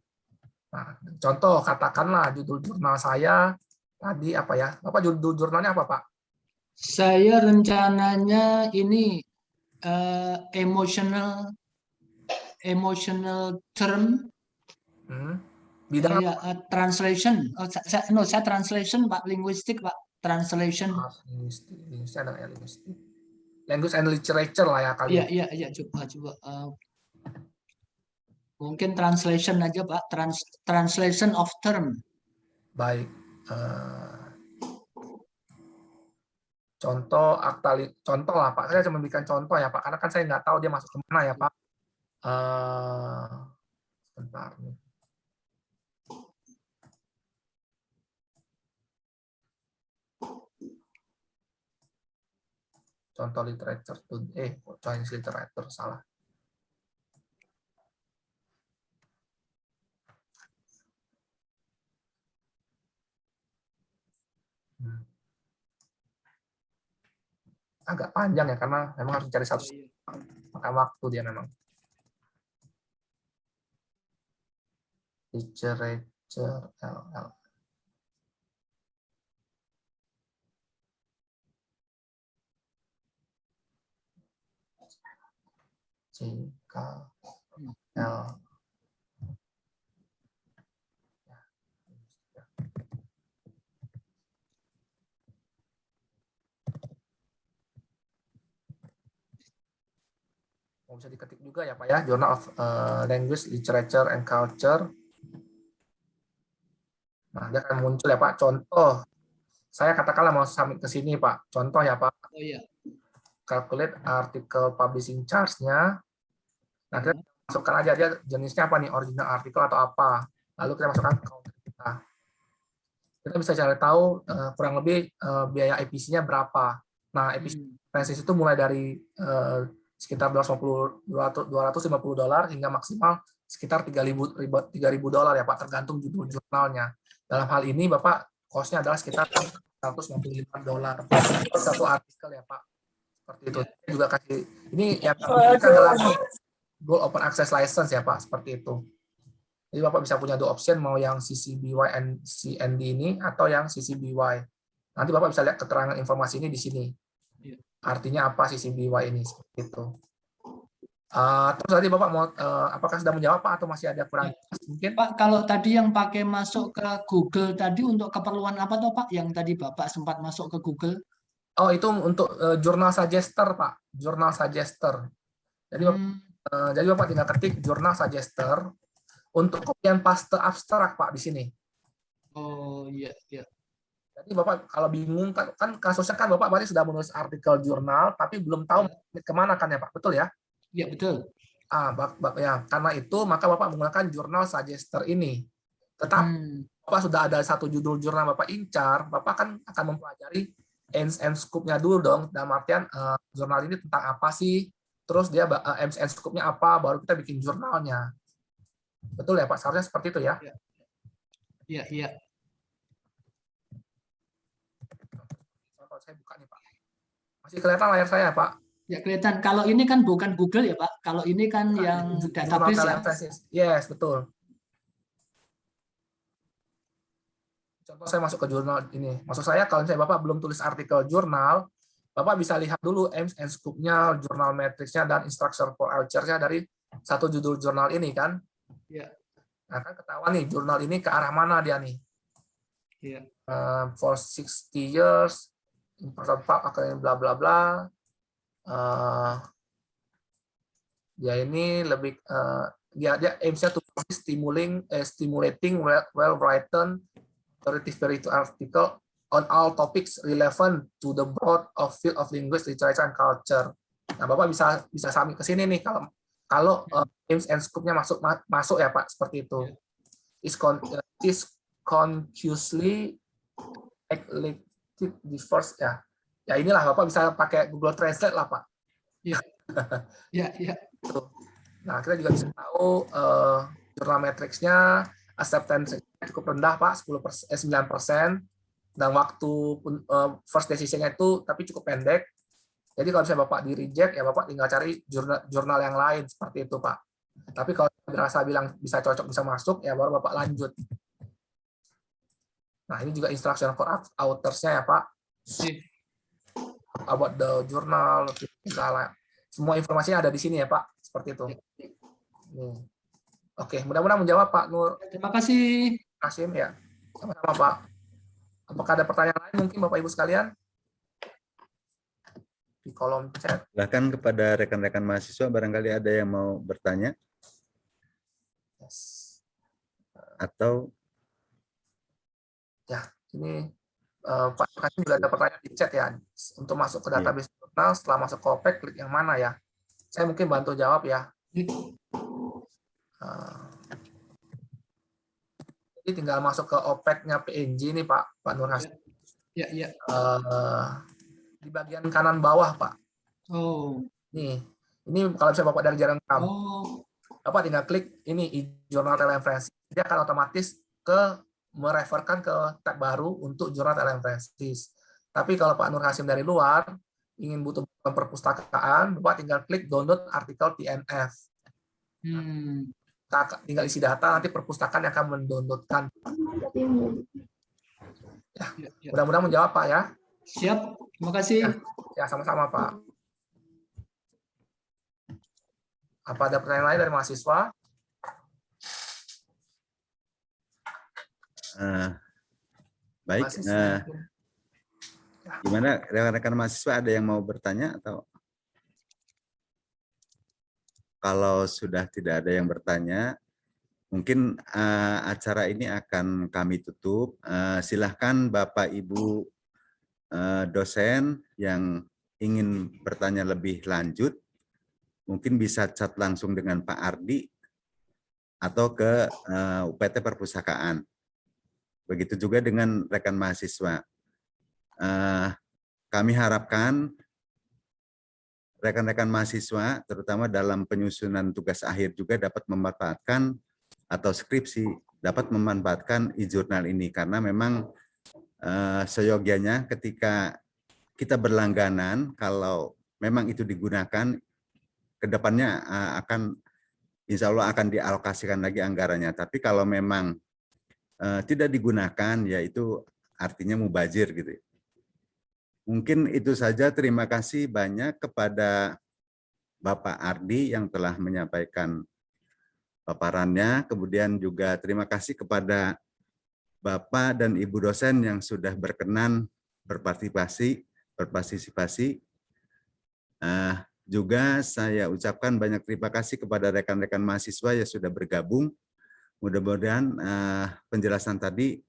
Nah, contoh katakanlah judul jurnal saya tadi apa ya? Bapak judul jurnalnya apa, Pak? Saya rencananya ini emotional term. Bidang translation. Saya translation, Pak, linguistik, Pak. Translation. Language and literature lah ya kali. Iya, coba. Mungkin translation aja, Pak. Translation of term. Baik. Contoh lah, Pak. Saya cuma memberikan contoh ya, Pak. Karena kan saya nggak tahu dia masuk ke mana ya, Pak. Sebentar nih. Contoh literature Chinese literature salah. Agak panjang ya karena memang harus cari satu makan waktu dia memang. Literature LL. CKL. Bisa diketik juga ya Pak ya, Journal of Language, Literature and Culture. Nah, dia akan muncul ya Pak, contoh. Saya katakanlah mau submit ke sini Pak, contoh ya Pak. Oh iya. Calculate article publishing charge-nya. Nah, kita masukkan aja dia jenisnya apa nih, original article atau apa. Lalu kita masukkan ke counter kita. Kita bisa cari tahu kurang lebih biaya EPC-nya berapa. Nah, EPC itu mulai dari sekitar $250 hingga maksimal sekitar $3.000 ya Pak, tergantung judul jurnalnya. Dalam hal ini Bapak cost-nya adalah sekitar $195 satu artikel ya Pak. Seperti itu. Juga kasih ini yang kita adalah Gold Open Access License ya Pak, seperti itu. Jadi Bapak bisa punya dua option, mau yang CC-BY and CND ini atau yang CC-BY. Nanti Bapak bisa lihat keterangan informasi ini di sini. Artinya apa CC-BY ini, seperti itu. Terus tadi Bapak mau apakah sudah menjawab Pak atau masih ada kurang mungkin? Pak, kalau tadi yang pakai masuk ke Google tadi untuk keperluan apa toh Pak? Yang tadi Bapak sempat masuk ke Google? Oh, itu untuk jurnal suggester Pak, jurnal suggester. Jadi jadi Bapak tinggal ketik jurnal suggester untuk kopian paste abstrak Pak di sini. Oh iya. Jadi Bapak kalau bingung kan kasusnya kan Bapak berarti sudah menulis artikel jurnal tapi belum tahu kemana kan ya Pak, betul ya? Iya betul. Ya, karena itu maka Bapak menggunakan jurnal suggester ini. Tetapi Bapak sudah ada satu judul jurnal Bapak incar, Bapak kan akan mempelajari aims and scope-nya dulu dong. Dalam artian jurnal ini tentang apa sih? Terus dia aims and scope-nya apa? Baru kita bikin jurnalnya. Betul ya Pak? Seharusnya seperti itu ya? Iya. Saya buka nih Pak. Masih kelihatan layar saya Pak? Ya kelihatan. Kalau ini kan bukan Google ya Pak. Kalau ini kan yang database ya. Yes, betul. Contoh saya masuk ke jurnal ini. Maksud saya kalau misalnya Bapak belum tulis artikel jurnal, Bapak bisa lihat dulu aims and scope-nya, jurnal matrix-nya, dan instruction for author-nya dari satu judul jurnal ini kan. Iya. Nah kan ketahuan nih jurnal ini ke arah mana dia nih. Iya. For 60 years, important fact, akhirnya bla bla bla. Dia ini lebih dia aims-nya to stimulating well-written authoritative article on all topics relevant to the broad of field of linguistics, literature, and culture. Nah, Bapak bisa sambil ke sini nih kalau aims and scope-nya masuk ya Pak, seperti itu. Is consciously eclectic diverse ya. Ya inilah Bapak bisa pakai Google Translate lah Pak. Iya. Iya. Nah, kita juga bisa tahu jurnal matrix-nya acceptance cukup rendah Pak, 9%, dan waktu first decision-nya itu tapi cukup pendek. Jadi kalau misalnya Bapak di reject ya Bapak tinggal cari jurnal yang lain seperti itu Pak. Tapi kalau dirasa bilang bisa cocok, bisa masuk, ya baru Bapak lanjut. Nah, ini juga instruction for authors-nya ya Pak. About the journal, semua informasinya ada di sini ya Pak, seperti itu. Oke, mudah-mudahan menjawab Pak Nur. Terima kasih. Kasim ya, sama-sama Pak. Apakah ada pertanyaan lain mungkin Bapak Ibu sekalian? Di kolom chat. Bahkan kepada rekan-rekan mahasiswa barangkali ada yang mau bertanya. Atau ya, ini Pak Kasim juga ada pertanyaan di chat ya. Untuk masuk ke database jurnal, setelah masuk ke OPEC, klik yang mana ya? Saya mungkin bantu jawab ya. Jadi tinggal masuk ke OPEC-nya PNG nih Pak Nur Hasan. Iya. Di bagian kanan bawah Pak. Oh. Ini kalau misalnya Bapak dari jalan rekam. Bapak tinggal klik ini jurnal telereferensi. Dia akan otomatis mereferkan ke tab baru untuk jurnal telereferensi. Tapi kalau Pak Nur Hasim dari luar ingin butuh perpustakaan, Bapak tinggal klik download artikel TNF. Tinggal isi data, nanti perpustakaan yang akan mendownloadkan. Ya, mudah-mudahan menjawab Pak ya. Siap, terima kasih. Ya, sama-sama Pak. Apa ada pertanyaan lain dari mahasiswa? Baik. Gimana rekan-rekan mahasiswa, ada yang mau bertanya atau? Kalau sudah tidak ada yang bertanya, mungkin acara ini akan kami tutup. Silahkan Bapak Ibu dosen yang ingin bertanya lebih lanjut, mungkin bisa chat langsung dengan Pak Ardi atau ke UPT Perpustakaan. Begitu juga dengan rekan mahasiswa. Kami harapkan rekan-rekan mahasiswa, terutama dalam penyusunan tugas akhir juga dapat memanfaatkan atau skripsi, dapat memanfaatkan e-jurnal ini, karena memang seyogianya ketika kita berlangganan, kalau memang itu digunakan, kedepannya insya Allah akan dialokasikan lagi anggarannya. Tapi kalau memang tidak digunakan, ya itu artinya mubazir gitu. Mungkin itu saja. Terima kasih banyak kepada Bapak Ardi yang telah menyampaikan paparannya. Kemudian juga terima kasih kepada Bapak dan Ibu dosen yang sudah berkenan berpartisipasi. Juga saya ucapkan banyak terima kasih kepada rekan-rekan mahasiswa yang sudah bergabung. Mudah-mudahan penjelasan tadi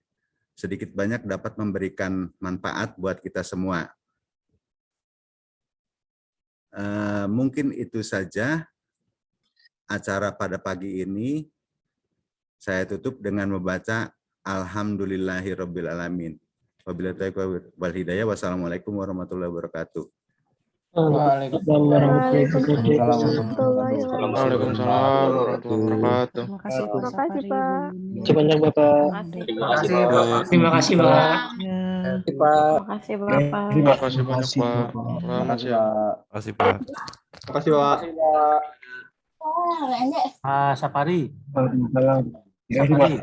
sedikit banyak dapat memberikan manfaat buat kita semua. Mungkin itu saja acara pada pagi ini. Saya tutup dengan membaca Alhamdulillahirabbil alamin. Wabillahi taufiq wal hidayah. Wassalamualaikum warahmatullahi wabarakatuh. Waalaikumsalam warahmatullahi wabarakatuh. Terima kasih Pak. Banyak Bapak. Terima kasih Bapak. Terima kasih Pak. Terima kasih Bapak. Terima kasih banyak Pak. Selamat siang. Terima kasih Pak. Terima kasih Pak. Sapari. Sapari.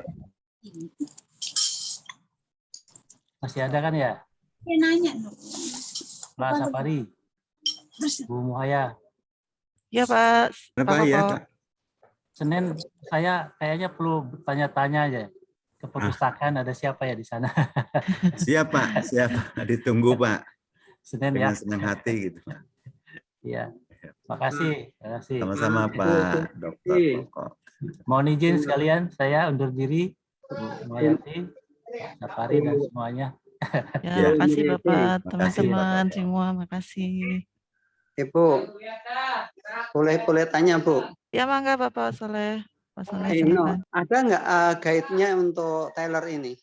Masih ada kan ya? Dia nanya dong. Pak Sapari, Bu Muhaya. Ya Pak. Apa ya? Senin saya kayaknya perlu tanya-tanya aja ke perpustakaan, ada siapa ya di sana? Siapa? Ditunggu Pak. Senin dengan ya. senang hati gitu. Iya. Makasih. Sama-sama Pak Dokter Koko. Mohon izin sekalian, saya undur diri, Bu Mayati, Sapari dan semuanya. Ya, makasih Bapak, teman-teman semua, makasih. Ibu, boleh tanya Bu? Ya, mangga Bapak Soleh. Pak Soleh, Ino, silakan. ada nggak guide-nya untuk Taylor ini?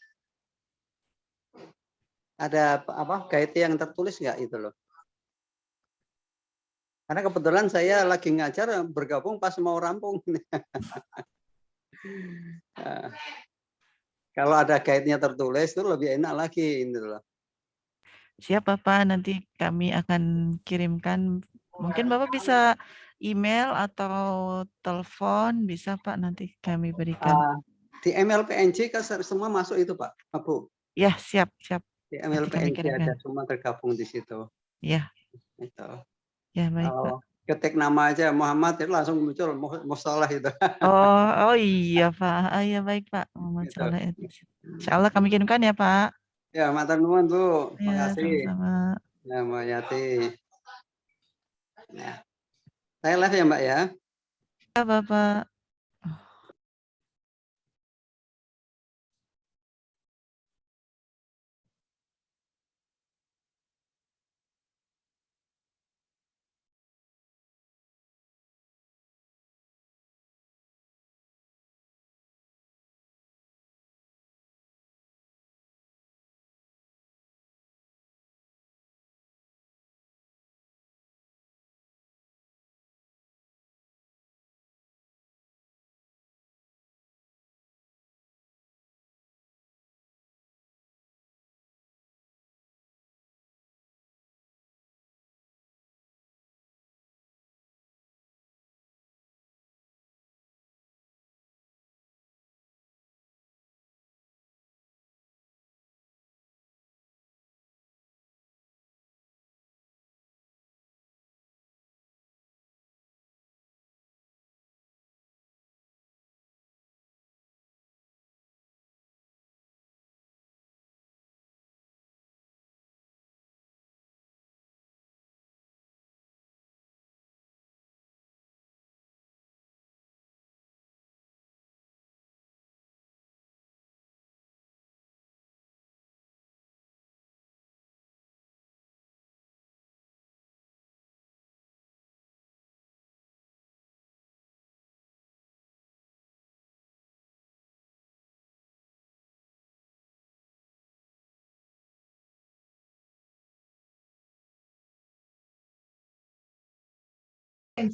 Ada apa guide yang tertulis nggak itu loh? Karena kebetulan saya lagi ngajar bergabung pas mau rampung. Kalau ada guide-nya tertulis itu lebih enak lagi ini loh. Siap Bapak, nanti kami akan kirimkan. Mungkin Bapak bisa email atau telepon, bisa Pak, nanti kami berikan. Di email PNJ kan semua masuk itu Pak, Bu. Ya, siap. Di email PNJ ada semua tergabung di situ. Ya. Itu. Ya, baik Pak. Ketik nama aja Muhammad itu langsung muncul Mustalah itu. Oh iya Pak, iya baik Pak. Muhammad Soleh. Insya Allah kami kirimkan ya Pak. Ya, matur nuwun Bu. Ya, Makasih. sama-sama. Ya, Mbak Yati. Ya. Saya live ya Mbak ya. Ya Bapak. Tes.